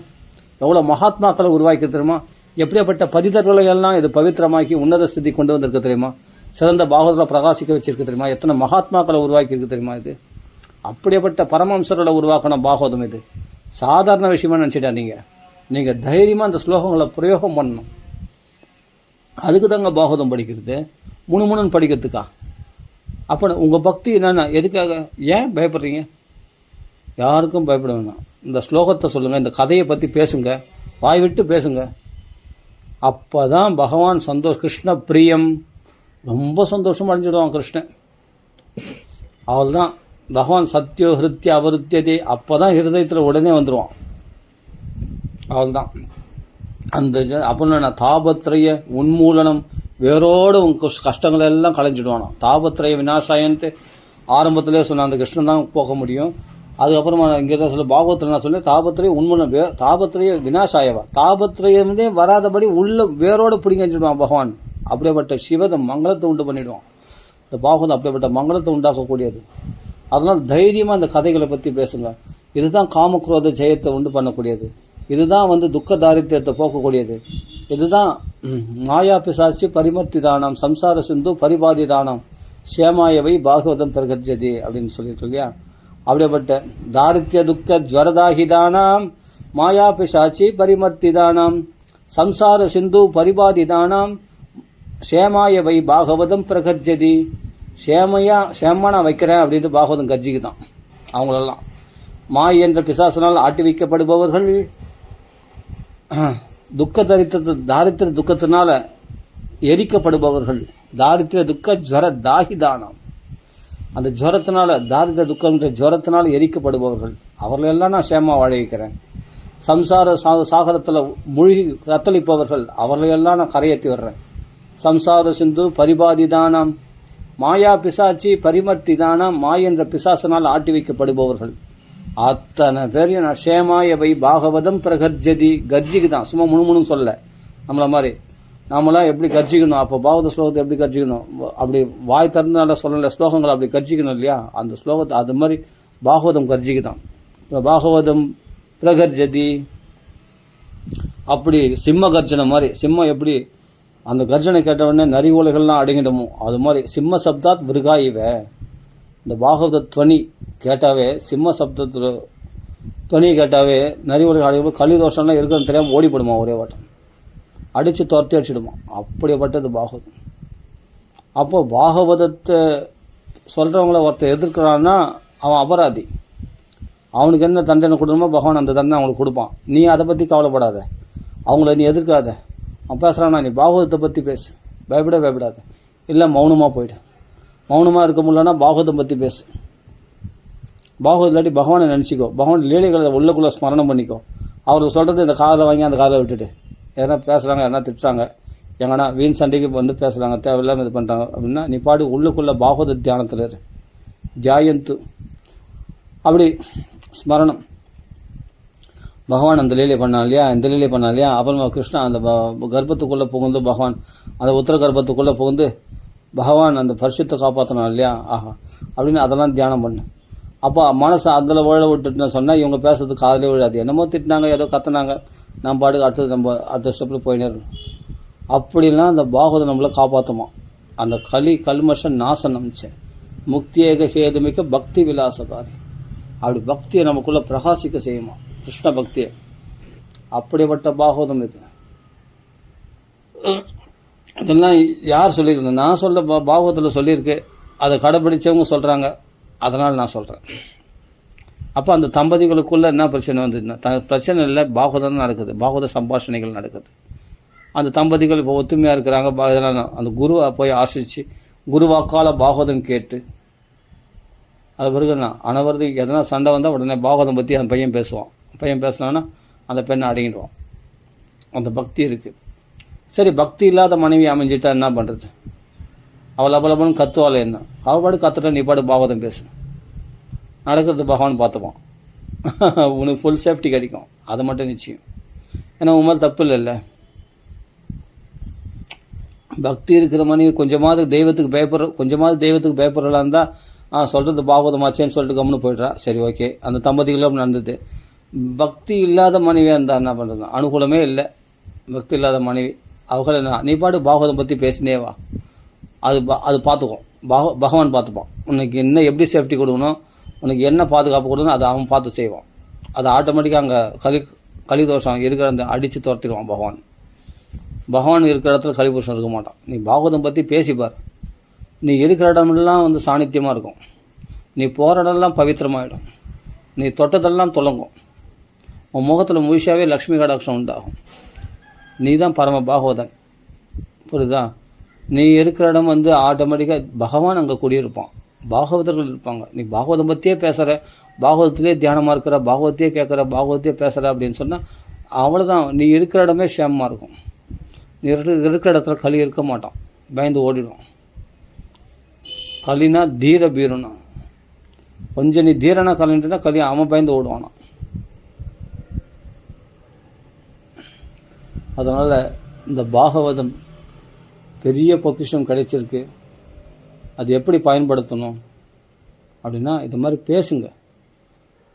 எவ்வளோ மகாத்மாக்களை உருவாக்கி தெரியுமா? எப்படியாப்பட்ட பதிதர்களை எல்லாம் இது பவித்திரமாக்கி உன்னத ஸ்திதி கொண்டு வந்திருக்கு தெரியுமா? சிறந்த பாகவதங்களை பிரகாசிக்க வச்சிருக்கு தெரியுமா? எத்தனை மகாத்மாக்களை உருவாக்கி இருக்கு தெரியுமா? இது அப்படியேப்பட்ட பரமம்சரோட உருவாக்கின பாகவதம். இது சாதாரண விஷயமா நினச்சிட்டாதீங்க. நீங்கள் தைரியமாக அந்த ஸ்லோகங்களை பிரயோகம் பண்ணணும். அதுக்கு தாங்க பாகவதம் படிக்கிறது, முணுமுணுன்னு படிக்கிறதுக்கா? அப்போ உங்கள் பக்தி என்னென்ன, எதுக்காக, ஏன் பயப்படுறீங்க? யாருக்கும் பயப்பட வேணாம். இந்த ஸ்லோகத்தை சொல்லுங்கள், இந்த கதையை பற்றி பேசுங்க, வாய் விட்டு பேசுங்க. அப்போ தான் பகவான் கிருஷ்ண பிரியம் ரொம்ப சந்தோஷம் அடைஞ்சிடுவான் கிருஷ்ணன். அவள் தான் பகவான் சத்யோ ஹிருத்திய அவருத்தியதே. அப்போ தான் ஹிருதயத்தில் உடனே வந்துடுவான். அவள் தான் அந்த அப்படின்னு தாபத்திரைய உன்மூலனம், வேரோடு உங்க கஷ்டங்கள் எல்லாம் களைஞ்சிடுவானா. தாபத்திரைய விநாசாயன்ட்டு ஆரம்பத்திலே சொன்ன அந்த கிருஷ்ணன் தான் போக முடியும். அதுக்கப்புறமா இங்கே தான் சொல்ல பாகவத்தில் நான் சொல்லி தாபத்திரைய உன்மூலம், தாபத்திரைய விநாசாயவா, தாபத்திரையே வராதபடி உள்ள வேரோடு பிடிங்கிடுவான் பகவான். அப்படியேப்பட்ட சிவத மங்களத்தை உண்டு பண்ணிடுவான். இந்த பாகவதம் அப்படியேப்பட்ட மங்களத்தை உண்டாக்கக்கூடியது. அதனால் தைரியமாக அந்த கதைகளை பற்றி பேசுங்க. இதுதான் காமக்ரோத ஜெயத்தை உண்டு பண்ணக்கூடியது. இதுதான் துக்க தாரித்யத்தை போக்கக்கூடியது. இதுதான் மாயா பிசாசி பரிமர்த்தி தானம், சம்சார சிந்து பரிபாதி தானம், சேமாயவை பாகவதம் பிரகஜதி அப்படின்னு சொல்லிட்டு இல்லையா? அப்படியேப்பட்ட தாரித்ய துக்க ஜுவரதாகிதானாம், மாயா பிசாச்சி பரிமர்த்தி தானம், சம்சார சிந்து பரிபாதி தானம், சேமாயவை பாகவதம் பிரகஜதி. சேமா நான் வைக்கிறேன் அப்படின்ட்டு பாகவதம் கர்ஜிக்குதான் அவங்களெல்லாம். மாய் என்ற பிசாசனால் ஆட்டி வைக்கப்படுபவர்கள், தாரித்திர துக்கத்தினால எரிக்கப்படுபவர்கள், தாரித்திர துக்க ஜுவர தாகிதானம், அந்த ஜுவரத்தினால தாரித்திர துக்கம்ன்ற ஜுவரத்தினால எரிக்கப்படுபவர்கள், அவர்களெல்லாம் நான் சேமா வாழ வைக்கிறேன். சம்சார சாகரத்தில் மூழ்கி தத்தளிப்பவர்கள், அவர்களையெல்லாம் நான் கரையேற்றி வர்றேன். சம்சார சிந்து பரிபாதிதானம், மாயா பிசாச்சி பரிமர்த்தி தானம், மாய் என்ற பிசாசனால் ஆட்டி வைக்கப்படுபவர்கள் அத்தனை பேரையும் நான் சேமாயவை பாகவதம் பிரகர்ஜதி. கர்ஜிக்கு தான், சும்மா முணுமுணும் சொல்ல. நம்மளை மாதிரி நாமெல்லாம் எப்படி கர்ஜிக்கணும், அப்போ பாகவத ஸ்லோகத்தை எப்படி கர்ஜிக்கணும், அப்படி வாய் திறந்தால சொல்லலை, ஸ்லோகங்களை அப்படி கர்ஜிக்கணும் இல்லையா? அந்த ஸ்லோகத்தை அது மாதிரி பாகவதம் கர்ஜிக்கு தான். பாகவதம் பிரகர்ஜதி அப்படி சிம்ம கர்ஜனை மாதிரி. சிம்மம் எப்படி அந்த கர்ஜனை கேட்டவுடனே நரி ஓலைகள்லாம் அடங்கிடுமோ, அது மாதிரி சிம்ம சப்தாத் விருகாயிவ. இந்த பாகவத துவனி கேட்டாவே, சிம்ம சப்தத்தில் துவனி கேட்டாவே நரி ஓலை அடையும் கலிதோஷம்லாம் இருக்குன்னு தெரியாமல் ஓடிப்படுமா, ஒரே வாட்டம் அடித்து துரத்தி அடிச்சிடுமா. அப்படிப்பட்டது பாகவதம். அப்போ பாகவதத்தை சொல்கிறவங்கள ஒருத்தர் எதிர்க்கிறான்னா அவன் அபராதி. அவனுக்கு என்ன தண்டனை கொடுக்கணுமோ பகவான் அந்த தண்டனை அவங்களுக்கு கொடுப்பான். நீ அதை பற்றி கவலைப்படாத, அவங்கள நீ எதிர்க்காத. அவன் பேசுகிறான்னா நீ பாகவதத்தை பற்றி பேசு, பயப்படாத. இல்லை மௌனமாக போயிடு. மௌனமாக இருக்க முடியலன்னா பாகவதம் பற்றி பேசு. பாகவதம் இல்லாட்டி பகவானை நினச்சிக்கோ, பகவான் லீலைகளை உள்ளக்குள்ளே ஸ்மரணம் பண்ணிக்கோ. அவருக்கு சொல்கிறது இந்த காதில் வாங்கி அந்த காதில் விட்டுட்டு, எதனா பேசுகிறாங்க, எதனா திட்டுறாங்க, எங்கன்னா வீண் சண்டைக்கு பேசுகிறாங்க, தேவையில்லாமல் இது பண்ணுறாங்க அப்படின்னா நீ பாடு உள்ளுக்குள்ளே பாகவத தியானத்தில் இரு. ஜாயந்து அப்படி ஸ்மரணம். பகவான் அந்த லீலை பண்ணா இல்லையா, இந்த லீலை பண்ணா இல்லையா, அப்புறமா கிருஷ்ணா அந்த கர்ப்பத்துக்குள்ளே புகுந்து பகவான் அந்த உத்தர கர்ப்பத்துக்குள்ளே புகுந்து பகவான் அந்த பரிசுத்தை காப்பாற்றணும் இல்லையா, ஆஹா அப்படின்னு அதெல்லாம் தியானம் பண்ணு. அப்போ மனசை அதில் உழ விட்டுட்டுன்னு சொன்னால் இவங்க பேசுறது காதலே விழாது. என்னமோ திட்டினாங்க, ஏதோ கத்துனாங்க, நம்ம பாட்டுக்கு அடுத்த ஸ்டெப்பில் போயினே இருக்கணும். அப்படிலாம் அந்த பாகவதம் நம்மளை காப்பாற்றுமா. அந்த கல்மஷ நாசனம்ச்ச முக்தியேக ஹேதுமிக்க பக்தி விலாசகாரி. அப்படி பக்தியை நமக்குள்ளே பிரகாசிக்க செய்யுமா, கிருஷ்ண பக்தியை. அப்படிப்பட்ட பாகவதம் இது. இதெல்லாம் யார் சொல்லியிருக்கேன்? நான் சொல்ல பாகவதத்தில் சொல்லியிருக்கு, அதை கடைப்பிடிச்சவங்க சொல்கிறாங்க, அதனால் நான் சொல்கிறேன். அப்போ அந்த தம்பதிகளுக்குள்ளே என்ன பிரச்சனை வந்ததுன்னா, பிரச்சனை இல்லை, பாகவதம் நடக்குது, பாகவத சம்பாஷணைகள் நடக்குது. அந்த தம்பதிகள் இப்போ ஒத்துமையாக இருக்கிறாங்க. இதெல்லாம் அந்த குருவை போய் ஆசிரிச்சு குருவாக்கால பாகவதம் கேட்டு அது பிறகு அனவரத்துக்கு எதனா சண்டை வந்தால் உடனே பாகவதம் பற்றி அந்த பையன் பேசுவான். பையன் பேசினான்னா அந்த பெண்ணை அடங்கிடுவான். அந்த பக்தி இருக்குது. சரி, பக்தி இல்லாத மனைவி அமைஞ்சிட்டா என்ன பண்ணுறது? அவள் அபலபலன்னு கத்துவாள். என்ன அவள் பாடு கத்துட்டா நீ பாடு பாகவதம் பேசு, நடக்கிறது பகவான் பார்த்துப்பான். உனக்கு ஃபுல் சேஃப்டி கிடைக்கும். அது மட்டும் நிச்சயம். ஏன்னா உன் மேலே தப்பு இல்லைல்ல. பக்தி இருக்கிற மனைவி கொஞ்சமாவது தெய்வத்துக்கு பயப்படுறலாம் தான் சொல்கிறது பாகவதமாச்சேன்னு சொல்லிட்டு கம்முன்னு போய்ட்றா. சரி, ஓகே, அந்த தம்பதிகளும் நடந்தது. பக்தி இல்லாத மனைவியாக இருந்தால் என்ன பண்ணுறது? அனுகூலமே இல்லை. பக்தி இல்லாத மனைவி அவங்கள நீ பாடு பாகவதம் பற்றி பேசினே வா, அது பார்த்துக்கும். பகவான் பார்த்துப்பான். உனக்கு என்ன எப்படி சேஃப்டி கொடுக்கணும், உனக்கு என்ன பாதுகாப்பு கொடுக்கணும், அதை அவன் பார்த்து செய்வான். அது ஆட்டோமேட்டிக்காக அங்கே கலிதோஷம் இருக்கிற அந்த அடித்து துரத்திடுவான் பகவான். பகவான் இருக்கிற இடத்துல கலிபுருஷன் இருக்க மாட்டான். நீ பாகவதம் பற்றி பேசிப்பார். நீ இருக்கிற இடமெல்லாம் சாநித்தியமாக இருக்கும். நீ போகிற இடம்லாம் பவித்திரமாகிடும். நீ தொட்டதெல்லாம் துலங்கும். உன் முகத்தில் முழுசாவே லக்ஷ்மி கடாட்சம் உண்டாகும். நீ தான் பரம பாகவதன். புரியுதா? நீ இருக்கிற இடம் ஆட்டோமேட்டிக்காக பகவான் அங்கே குடியிருப்பான். பாகவதர்கள் இருப்பாங்க. நீ பாகவதம் பற்றியே பேசுகிற, பாகவதத்திலே தியானமாக இருக்கிற, பாகவத்தையே கேட்குற, பாகவத்தையே பேசுகிற அப்படின்னு சொன்னால் அவ்வளோதான். நீ இருக்கிற இடமே க்ஷேமமாக இருக்கும். நீ இருக்கிற இடத்துல களி இருக்க மாட்டான். பயந்து ஓடிடும். களினா தீர பீரனா. கொஞ்சம் நீ தீரனா கலின்னா களி அவன் பயந்து ஓடுவானா. அதனால் இந்த பாகவதம் பெரிய பொக்கிஷம் கிடைச்சிருக்கு. அது எப்படி பயன்படுத்தணும் அப்படின்னா, இது மாதிரி பேசுங்க.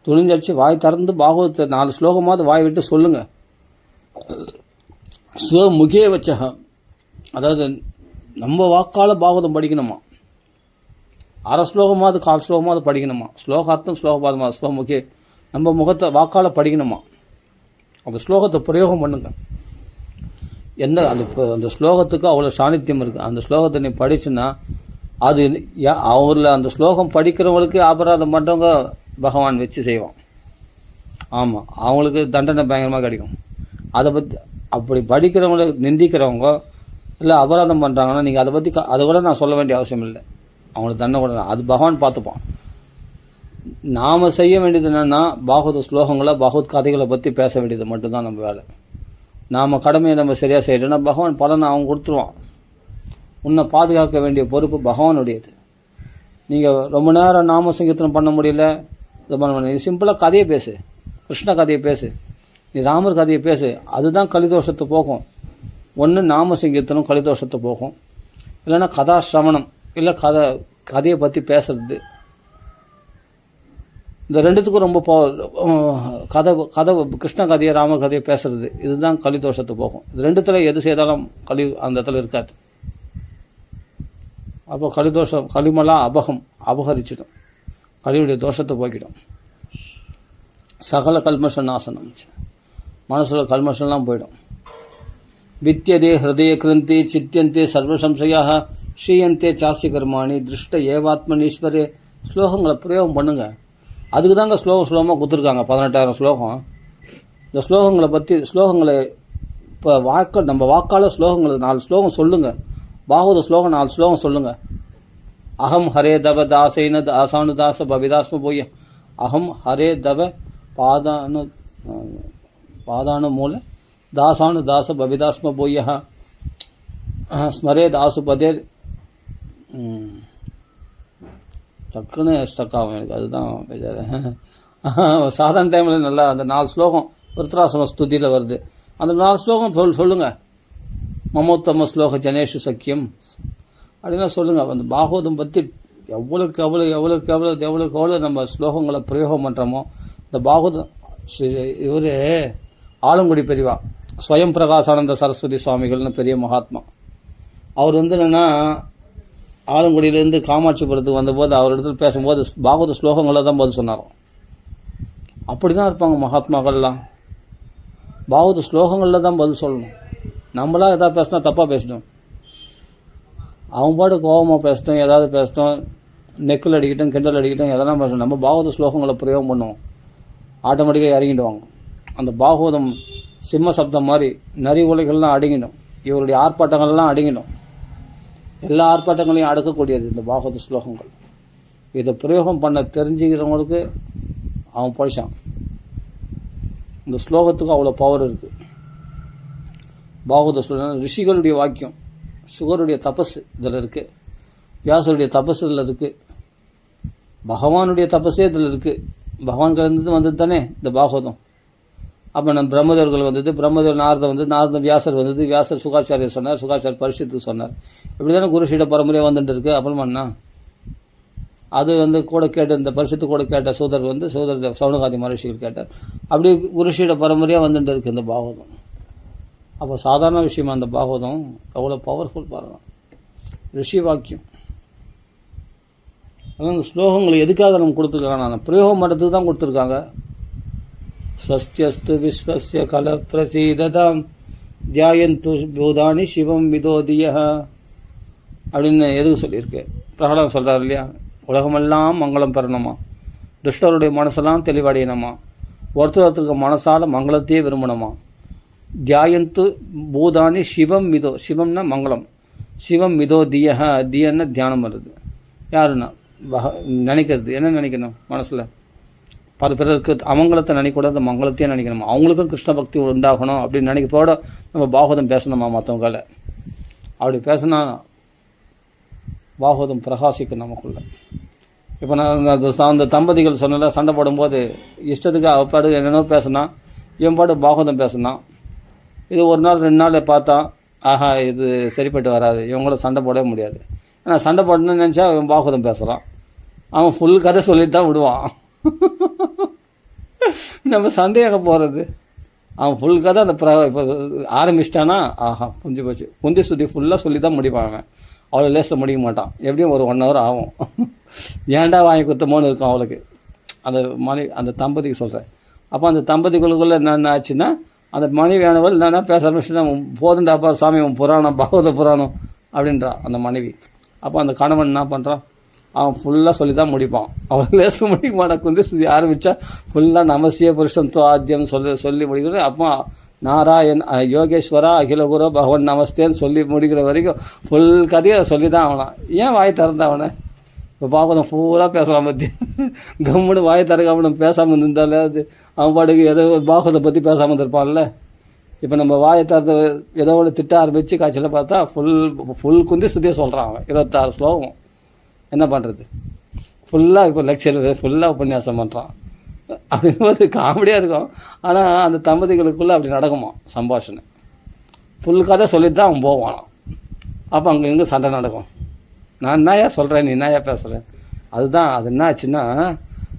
துணிஞ்சடிச்சு வாய் திறந்து பாகவத்தை 4 ஸ்லோகமாவது வாய் விட்டு சொல்லுங்க. ஸ்வமுகே வச்சக, அதாவது நம்ம வாக்கால் பாகவதம் படிக்கணுமா. 1/2 ஸ்லோகமாவது 1/4 ஸ்லோகமாவது படிக்கணுமா. ஸ்லோகார்த்தம் ஸ்லோகபாதமா ஸ்வமுகே, நம்ம முகத்தை வாக்கால் படிக்கணுமா. அந்த ஸ்லோகத்தை பிரயோகம் பண்ணுங்க. அந்த ஸ்லோகத்துக்கு அவ்வளோ சாநித்தியம் இருக்குது. அந்த ஸ்லோகத்தை நீ படிச்சுன்னா அது அவரில் அந்த ஸ்லோகம் படிக்கிறவங்களுக்கு அபராதம் பண்ணுறவங்க பகவான் வச்சு செய்வான். ஆமாம், அவங்களுக்கு தண்டனை பயங்கரமாக கிடைக்கும். அதை பற்றி அப்படி படிக்கிறவங்களை நிந்திக்கிறவங்க இல்லை அபராதம் பண்ணுறாங்கன்னா நீங்கள் அதை கூட நான் சொல்ல வேண்டிய அவசியம் இல்லை. அவங்களுக்கு தண்டனை கூட அது பகவான் பார்த்துப்பான். நாம் செய்ய வேண்டியது என்னென்னா பாகவத ஸ்லோகங்களை பாகவத் கதைகளை பற்றி பேச வேண்டியது மட்டும்தான் நம்ம வேலை. நாம் கடமையை நம்ம சரியாக செய்யறோம்னா பகவான் பலனை அவன் கொடுத்துருவான். உன்னை பாதுகாக்க வேண்டிய பொறுப்பு பகவானுடையது. நீங்கள் ரொம்ப நேரம் நாம சங்கீர்த்தனம் பண்ண முடியல, இது பண்ண முடியல, நீ சிம்பிளாக கதையை பேசு. கிருஷ்ண கதையை பேசு, நீ ராமர் கதையை பேசு. அதுதான் கலிதோஷத்தை போகும். ஒன்று நாம சங்கீர்த்தனம் கலிதோஷத்தை போகும், இல்லைன்னா கதாசிரவணம், இல்லை கதையை பற்றி பேசுறது. இந்த ரெண்டுத்துக்கும் ரொம்ப கதை கிருஷ்ண கதையை ராமர் கதையை பேசுறது, இதுதான் கலிதோஷத்தை போகும். இது ரெண்டுத்துல எது செய்தாலும் அந்த இடத்துல இருக்காது. அப்போ கலிதோஷம் களிமலா அபகரிச்சிடும். கலியுடைய தோஷத்தை போக்கிடும். சகல கல்மஷ நாசனம், மனசில் கல்மஷம்லாம் போயிடும். வித்தியதே ஹிருதய கிருந்தி சித்தியந்தே சர்வசம்சயாக ஸ்ரீயந்தே சாஸ்ய கர்மாணி திருஷ்ட ஏவாத்மனீஸ்வரே. ஸ்லோகங்களை பிரயோகம் பண்ணுங்க. அதுக்கு தாங்க ஸ்லோகமாக கொடுத்துருக்காங்க 18,000 ஸ்லோகம். இந்த ஸ்லோகங்களை இப்போ நம்ம வாக்கால ஸ்லோகங்களை 4 ஸ்லோகம் சொல்லுங்க. பாகவத ஸ்லோகம் 4 ஸ்லோகம் சொல்லுங்க. அகம் ஹரே தவ தாசைன தாசானு தாச பவிதாஸ்ம போய அகம் ஹரே தவ பாதானு மூல தாசானு தாச பவிதாஸ்ம போய ஸ்மரே தாசு பதேர். டக்குன்னு ஸ்டக் ஆகும் எனக்கு, அதுதான் பேஜாரு. சாதாரண டைமில் நல்லா அந்த 4 ஸ்லோகம் விருத்ராசன ஸ்துதியில் வருது. அந்த 4 ஸ்லோகம் சொல்லுங்கள். மமோத்தம ஸ்லோக ஜனேஷு சக்கியம் அப்படின்னா சொல்லுங்கள். அந்த பாகவதம் பற்றி எவ்வளோக்கு நம்ம ஸ்லோகங்களை பிரயோகம் பண்ணுறோமோ, இந்த பாகவதம் இவர் ஆலங்குடி பெரியவா ஸ்வயம் பிரகாசானந்த சரஸ்வதி சுவாமிகள்னு பெரிய மகாத்மா. அவர் என்னென்னா ஆலங்குடியிலேருந்து காமாட்சிபுரத்துக்கு வந்தபோது அவர் இடத்துல பேசும்போது பாகவத ஸ்லோகங்களை தான் பதில் சொன்னாரோ. அப்படி தான் இருப்பாங்க மகாத்மாக்கள்லாம். பாகவத ஸ்லோகங்களில் தான் பதில் சொல்லணும். நம்மளா எதாவது பேசினா தப்பாக பேசிட்டோம், அவங்க பாட்டு கோபமாக பேசிட்டோம், ஏதாவது பேசிட்டோம், நெக்கில் அடிக்கிட்டோம், கிண்டல் அடிக்கிட்டோம், எதெல்லாம் பேசணும். நம்ம பாகவத ஸ்லோகங்களை பிரயோகம் பண்ணுவோம், ஆட்டோமேட்டிக்காக இறங்கிடுவாங்க. அந்த பாகவதம் சிம்ம சப்தம் மாதிரி நிறைய உலைகள்லாம் அடங்கிடும். இவருடைய ஆர்ப்பாட்டங்கள்லாம் அடங்கிடும். எல்லா ஆர்ப்பாட்டங்களையும் அடக்கக்கூடியது இந்த பாகவத ஸ்லோகங்கள். இதை பிரயோகம் பண்ண தெரிஞ்சுக்கிறவங்களுக்கு அவன் படித்தான். இந்த ஸ்லோகத்துக்கு அவ்வளோ பவர் இருக்குது. பாகவத ஸ்லோகம் ரிஷிகளுடைய வாக்கியம், சுகருடைய தபஸ் இதில் இருக்குது, வியாசருடைய தபஸ் இதில் இருக்குது, பகவானுடைய தபஸே இதில் இருக்குது. பகவான் கலந்து வந்தது தானே இந்த பாகவதம். அப்போ நம்ம பிரம்மதேவர்கள் வந்தது, பிரம்மதேவர் நாரதர் வந்தது, நாரதன் வியாசர் வந்தது, வியாசர் சுகாச்சாரியர் சொன்னார், சுகாச்சாரியர் பரிசுத்துக்கு சொன்னார். இப்படி தானே குருஷீட பரம்பரையாக வந்துட்டு இருக்கு. அப்புறமா அது கூட கேட்ட இந்த பரிசுத்து கூட கேட்ட சூதர் சூதர் சவுனகாதி மகர்ஷிகள் கேட்டார். அப்படி குருஷீட பரம்பரையாக வந்துட்டு இருக்கு இந்த பாகவதம். அப்போ சாதாரண விஷயமா அந்த பாகவதம் எவ்வளோ பவர்ஃபுல் பாருங்க. ரிஷி வாக்கியம். அதான் இந்த ஸ்லோகங்களை எதுக்காக நம்ம கொடுத்துருக்காங்க? நான் பிரயோகம் பண்ணுறதுக்கு தான் கொடுத்துருக்காங்க. ஸ்வஸ்தியஸ்து விஸ்வஸ்ய கல பிரசீததாம் தியாயந்து பூதானி சிவம் விதோதிய அப்படின்னு எதுக்கு சொல்லியிருக்கு? பிரகலாதம் சொல்கிறார் இல்லையா, உலகமெல்லாம் மங்களம் பெறணுமா, துஷ்டருடைய மனசெல்லாம் தெளிவடையணுமா, ஒருத்தருக்கு மனசால மங்களத்தையே விரும்பணுமா. தியாயந்து பூதானி சிவம் மிதோ, சிவம்னா மங்களம், சிவம் மிதோ தியஹ, தியன்னா தியானம் வருது. யாருன்னா நினைக்கிறது. என்ன நினைக்கணும் மனசில்? பல பிறருக்கு அமங்கலத்தை நினைக்கூடாது, மங்களத்தையே நினைக்கணுமா. அவங்களுக்கும் கிருஷ்ண பக்தி உண்டாகணும் அப்படின்னு நினைக்கிறதோட நம்ம பாகவதம் பேசணுமா மற்றவங்கள. அப்படி பேசினா பாகவதம் பிரகாசிக்கும் நமக்குள்ள. இப்போ நான் அந்த தம்பதிகள் சொன்னல, சண்டை போடும்போது இஷ்டத்துக்கு அப்பாடு என்னென்னோ பேசினா, என் பாடு பாகவதம் பேசினா. இது ஒரு நாள் 2 நாள் பார்த்தா, ஆஹா இது சரிப்பட்டு வராது, இவங்கள சண்டை போடவே முடியாது. ஏன்னா சண்டை போடணும்னு நினச்சா இவன் பாகவதம் பேசுகிறான், அவன் ஃபுல் கதை சொல்லிட்டு தான் விடுவான். நம்ம சண்டையாக போகிறது, அவன் ஃபுல் கதை அந்த இப்போ ஆரம்பிச்சிட்டானா ஆஹா புரிஞ்சு போச்சு. புந்தி சுத்தி ஃபுல்லாக சொல்லி தான் முடிப்பான். அவன் அவ்வளோ லேஸில் முடிக்க மாட்டான். எப்படியும் ஒரு 1 hour ஆகும். ஏன்டா வாங்கி குத்தமோன்னு இருக்கும் அவளுக்கு, அந்த தம்பதிக்கு சொல்கிறேன். அப்போ அந்த தம்பதிகளுக்குள்ளே என்ன ஆச்சுன்னா, அந்த மனைவியானவள் என்னென்னா பேச ஆரம்பிச்சுன்னா, போதுண்டாப்பா சாமி உன் புராணம் பாகவத புராணம் அப்படின்றா அந்த மனைவி. அப்போ அந்த கணவன் என்ன பண்ணுறான், அவன் ஃபுல்லாக சொல்லி தான் முடிப்பான். அவன் லேஸில் முடிக்க மாட்டான். குந்தி சுத்தி ஆரம்பித்தா ஃபுல்லாக நமசிய புருஷம் ஆத்தியம் சொல்லி முடிக்கிறது. அப்போ நாராயண் யோகேஸ்வரா அகிலகுரு பகவான் நமஸ்தேன்னு சொல்லி முடிக்கிற வரைக்கும் ஃபுல் கதையை சொல்லி தான் ஆகலாம். ஏன் வாய் திறந்த அவனை? இப்போ பாகவதம் ஃபுல்லாக பேசலாம் பற்றி கம்முன்னு வாய் திறக்காம நம்ம பேசாமல் இருந்தாலே அது அவன் பாட்டுக்கு ஏதோ பாகவதை பற்றி பேசாமல் இருந்திருப்பான்ல. இப்போ நம்ம வாயை திறந்து ஏதோ ஒன்று திட்ட ஆரம்பித்து காய்ச்சலில் பார்த்தா ஃபுல் குந்தி சுத்தியே சொல்கிறான் அவன். 26 ஸ்லோகம். என்ன பண்ணுறது? ஃபுல்லாக இப்போ லெக்சர் ஃபுல்லாக உபன்யாசம் பண்ணுறான். அப்படிங்கும்போது காமெடியாக இருக்கும். ஆனால் அந்த தம்பதிகளுக்குள்ளே அப்படி நடக்குமா சம்பாஷணை. ஃபுல் கதை சொல்லிட்டு தான் அவன் போவானான். அப்போ அங்கே இங்கே சண்டை நடக்கும். நான் என்னையா சொல்கிறேன், நீ என்னையா பேசுகிறேன். அதுதான் அது என்ன ஆச்சுன்னா,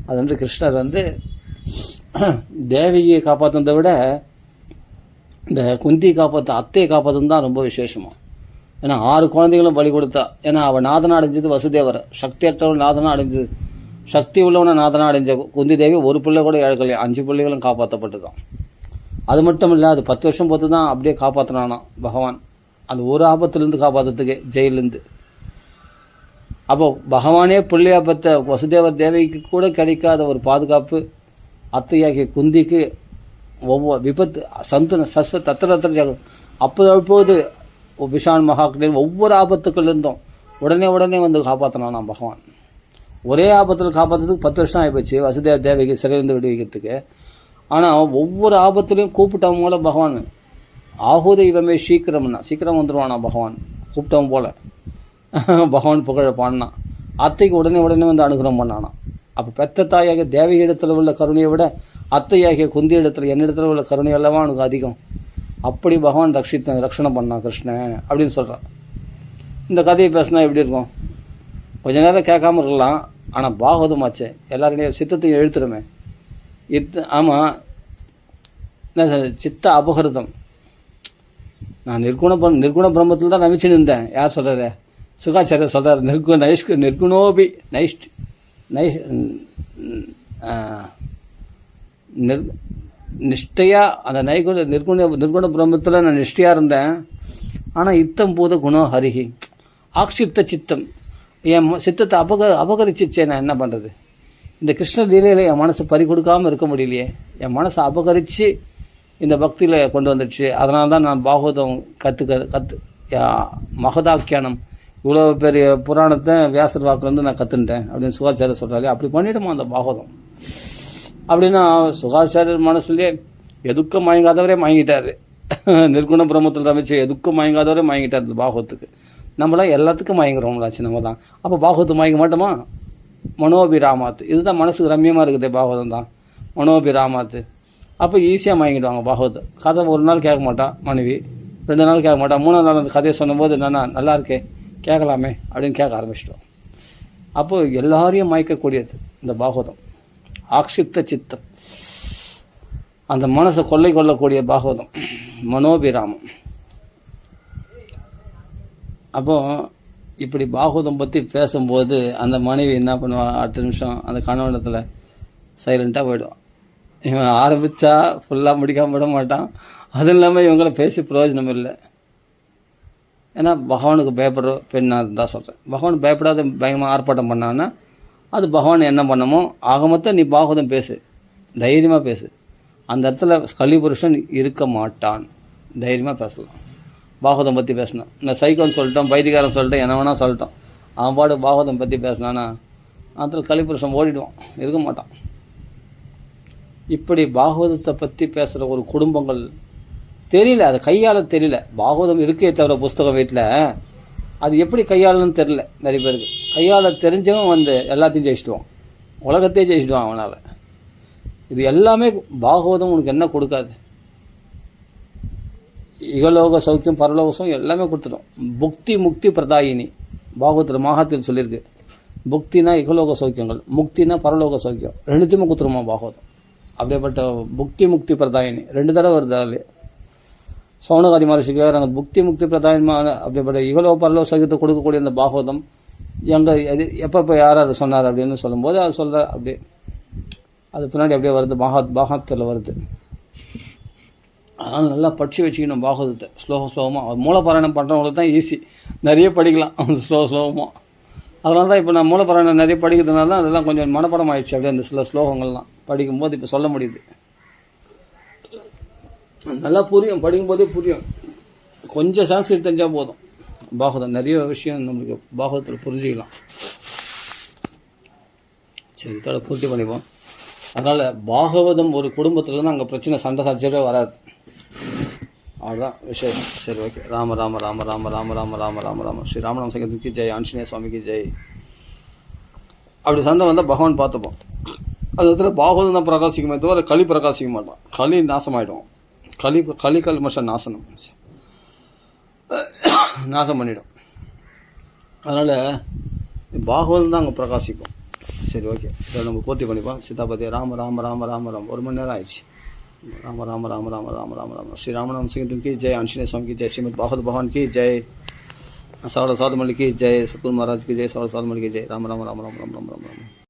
அது கிருஷ்ணர் தேவியை காப்பாற்றுறதை விட இந்த குந்தி அத்தையை காப்பாற்றுன்னு தான் ரொம்ப விசேஷமா. ஏன்னா 6 குழந்தைகளும் பலி கொடுத்தா. ஏன்னா அவள் நாதனா அடைஞ்சது வசுதேவர், சக்தியற்றவள் நாதனா அடைஞ்சது, சக்தி உள்ளவனை நாதனா அடைஞ்ச குந்தி தேவி ஒரு பிள்ளை கூட இழக்கலையா, 5 பிள்ளைகளும் காப்பாற்றப்பட்டுதான். அது மட்டும் இல்லை, அது 10 வருஷம் பொறுத்து தான் அப்படியே காப்பாற்றினானா பகவான், அந்த ஒரு ஆபத்துலேருந்து காப்பாற்றுறதுக்கு, ஜெயிலேருந்து. அப்போ பகவானே பிள்ளையா பற்ற வசுதேவர் தேவிக்கு கூட கிடைக்காத ஒரு பாதுகாப்பு அத்தையாகிய குந்திக்கு ஒவ்வொரு விபத்து சந்துன சஸ்வ தத்திர அப்போது விஷான் மகாக்கள் ஒவ்வொரு ஆபத்துக்கள் இருந்தோம் உடனே வந்து காப்பாற்றினானா பகவான். ஒரே ஆபத்தில் காப்பாற்றுறதுக்கு 10 வருஷம் ஆகிப்போச்சு வசுதேவ தேவிக்கு சிறையிலிருந்து விடுவிக்கிறதுக்கு. ஆனால் ஒவ்வொரு ஆபத்துலையும் கூப்பிட்டவங்க போல பகவான் ஆகுத இவமே சீக்கிரம் வந்துடுவானா பகவான். கூப்பிட்டவன் போல பகவான் புகழ பாடினான். அத்தைக்கு உடனே வந்து அனுகிரகம் பண்ணானா. அப்போ பெத்த தாயாகிய தேவி இடத்துல உள்ள கருணையை விட அத்தையாகிய குந்தி இடத்துல என்னிடத்துல உள்ள கருணை அல்லவா அவனுக்கு அதிகம். அப்படி பகவான் ரட்சணம் பண்ணான் கிருஷ்ணன் அப்படின்னு சொல்கிறான். இந்த கதையை பேசினா எப்படி இருக்கும்? கொஞ்ச நேரம் கேட்காம இருக்கலாம். ஆனால் பாகவதமாச்சே எல்லாருடைய சித்தத்தையும் எழுத்துருமே. ஆமாம், என்ன சித்த அபகிருதம். நான் நிர்குண பிரம்மத்தில் தான் நமிச்சுன்னு இருந்தேன். யார் சொல்கிறாரு? சுகாச்சாரியர் சொல்கிறார். நிர்குணோபி நிஷ்டையா அந்த நிர்குண பிரம்மத்தில் நான் நிஷ்டையாக இருந்தேன். ஆனால் இத்தம் பூத குணம் ஹரிஹி ஆக்ஷிப்த சித்தம், என் சித்தத்தை அபகரிச்சிச்சே. நான் என்ன பண்ணுறது? இந்த கிருஷ்ண லீலையில் என் மனசை பறி கொடுக்காமல் இருக்க முடியலையே. என் மனசை அபகரித்து இந்த பக்தியில் கொண்டு வந்துடுச்சு. அதனால தான் நான் பாகவதம் கற்று மகதாக்கியானம் இவ்வளோ பெரிய புராணத்தை வியாசர் வாக்குலேருந்து நான் கற்றுன்ட்டேன் அப்படின்னு சுகாச்சாரியர் சொல்கிறாரு. அப்படி பண்ணிவிடுமா அந்த பாகவதம் அப்படின்னா சுகாச்சாரியர் மனசுலேயே எதுக்கும் மயங்காதவரே மயங்கிட்டாரு. நிர்குண பிரம்மத்தில் ரமிச்சு எதுக்கும் மயங்காதவரே மயங்கிட்டார் இந்த பாகவத்துக்கு. நம்மளாம் எல்லாத்துக்கும் மயங்குறோம்லாச்சு நம்ம தான். அப்போ பாகவத்து மயங்க மாட்டோமா? மனோபிராமாத்து, இதுதான் மனசுக்கு ரம்யமாக இருக்குது பாகவதம் தான், மனோபிராமாத்து. அப்போ ஈஸியாக மயங்கிடுவாங்க பாகவத்தை. கதை ஒரு நாள் கேட்க மாட்டான் மனைவி, 2 நாள் கேட்க மாட்டான், 3ஆவது நாள் அந்த கதையை சொன்னபோது என்னன்னா நல்லா இருக்கே கேட்கலாமே அப்படின்னு கேட்க ஆரம்பிச்சிட்டோம். அப்போ எல்லாரையும் மயக்கக்கூடியது இந்த பாகவதம். ஆக்ஷிப்த சித்தம், அந்த மனசை கொள்ளை கொள்ளக்கூடிய பாகவதம் மனோபிராமம். அப்போ இப்படி பாகவதம் பற்றி பேசும்போது அந்த மனைவி என்ன பண்ணுவான், அடுத்த நிமிஷம் அந்த கணவனத்தில் சைலண்ட்டாக போயிடுவான். இவன் ஆரம்பித்தா ஃபுல்லாக முடிக்காம விட மாட்டான். அதுவும் இல்லாமல் இவங்கள பேசி பிரயோஜனம் இல்லை. ஏன்னா பகவானுக்கு பயப்படுற பெண்ணாக தான் சொல்கிறேன். பகவான் பயப்படாத பயங்கரமாக ஆர்ப்பாட்டம் பண்ணான்னா அது பகவான் என்ன பண்ணமோ ஆக மொத்தம் நீ பாகவதம் பேசு, தைரியமாக பேசு. அந்த இடத்துல கலிபுருஷன் இருக்க மாட்டான், தைரியமாக பேசலாம். பாகவதம் பற்றி பேசினான், இந்த சைக்கோன்னு சொல்லிட்டோம், வைதிகாரம் சொல்லிட்டோம், என்ன வேணால் சொல்லிட்டோம், அவன் பாடு பாகவதம் பற்றி பேசினானா அதில் கலிபுருஷன் ஓடிடுவான், இருக்க மாட்டான். இப்படி பாகவதத்தை பற்றி பேசுகிற ஒரு குடும்பங்கள் தெரியல, அது கையாள தெரியல. பாகவதம் இருக்கே தவிர புஸ்தகம் வீட்டில் அது எப்படி கையாளன்னு தெரியல நிறைய பேருக்கு. கையாள தெரிஞ்சவன் எல்லாத்தையும் ஜெயிச்சிடுவான், உலகத்தையே ஜெயிச்சிடுவான் அவனால். இது எல்லாமே பாகவதம் உனக்கு என்ன கொடுக்காது, இகலோக சௌக்கியம் பரலோக சௌக்கியம் எல்லாமே கொடுத்துடும். புக்தி முக்தி பிரதாயினி பாகவத்தில் மகாத்தில் சொல்லியிருக்கு. புக்தினா இகலோக சௌக்கியங்கள், முக்தினா பரலோக சௌக்கியம், ரெண்டுத்தையுமே கொடுத்துருமா பாகவதம். அப்படியேப்பட்ட புக்தி முக்தி பிரதாயினி 2 தடவை வருது. அதில் சௌனகாதி மகர்ஷி கேட்குறாங்க, புக்தி முக்தி பிரதாயமான அப்படிப்பட்ட இகலோக பரலோக சௌக்கியத்தை கொடுக்கக்கூடிய அந்த பாகவதம் எப்போ யார் அது சொன்னார் அப்படின்னு சொல்லும்போது அது சொல்கிற அப்படியே அது பின்னாடி அப்படியே வருது, பாகத்தில் வருது. அதனால் நல்லா படித்து வச்சுக்கணும் பாகவதத்தை ஸ்லோகமாக. மூலபாராயணம் பண்ணுறவங்களுக்கு தான் ஈஸி, நிறைய படிக்கலாம் ஸ்லோகமாக. அதனால தான் இப்போ நான் மூலபாராயணம் நிறைய படிக்கிறதுனால தான் அதெல்லாம் கொஞ்சம் மனப்படம் ஆயிடுச்சு. அப்படியே அந்த சில ஸ்லோகங்கள்லாம் படிக்கும்போது இப்போ சொல்ல முடியுது, நல்லா புரியும், படிக்கும்போதே புரியும். கொஞ்சம் சான்ஸ்கிரிட் தெரிஞ்சால் போதும், பாகவதம் நிறைய விஷயம் நம்மளுக்கு பாகவதத்தில் புரிஞ்சுக்கலாம். சரி, இதோட பூர்த்தி பண்ணிப்போம். அதனால் பாகவதம் ஒரு குடும்பத்தில் தான் அங்கே பிரச்சனை, சண்டை சச்சரவே வராது, அதுதான் விஷயம். சரி, ஓகே. ராம ராம ராம ராம ராம ராம ராம ராம ராம ஸ்ரீ ராமநாம சங்கத்துக்கு ஜெய், ஆஞ்சநேய சுவாமிக்கு ஜெய். அப்படி சண்டை வந்தால் பகவான் பார்த்துப்போம். அந்த இடத்துல பாகவதம் தான் பிரகாசிக்குமே தவிர களி பிரகாசிக்க மாட்டான். களி நாசமாயிடும், களி கல்மஷம் நாசம் பண்ணிடும். அதனால் பாகவதம் தான் அங்கே பிரகாசிக்கும். சரி, ஓகே. இதை நம்ம பூர்த்தி பண்ணிப்போம். சீதாபதி ராம ராம ராம ராம ராம 1 மணி நேரம் ஆயிடுச்சு. ராம ராம ராம ராம ராம ராம ராம ஸ்ரீ ராமநாம சிங்கத்துக்கு ஜெய், ஆஞ்சநேய சுவாமிக்கு ஜெய், ஸ்ரீமத் பாகவத் பகவான் की जय, सावड़ साधु मल की जय, सतगुरु महाराज की जय, सावड़ साधु मल की जय. राम राम राम राम राम राम राम राम.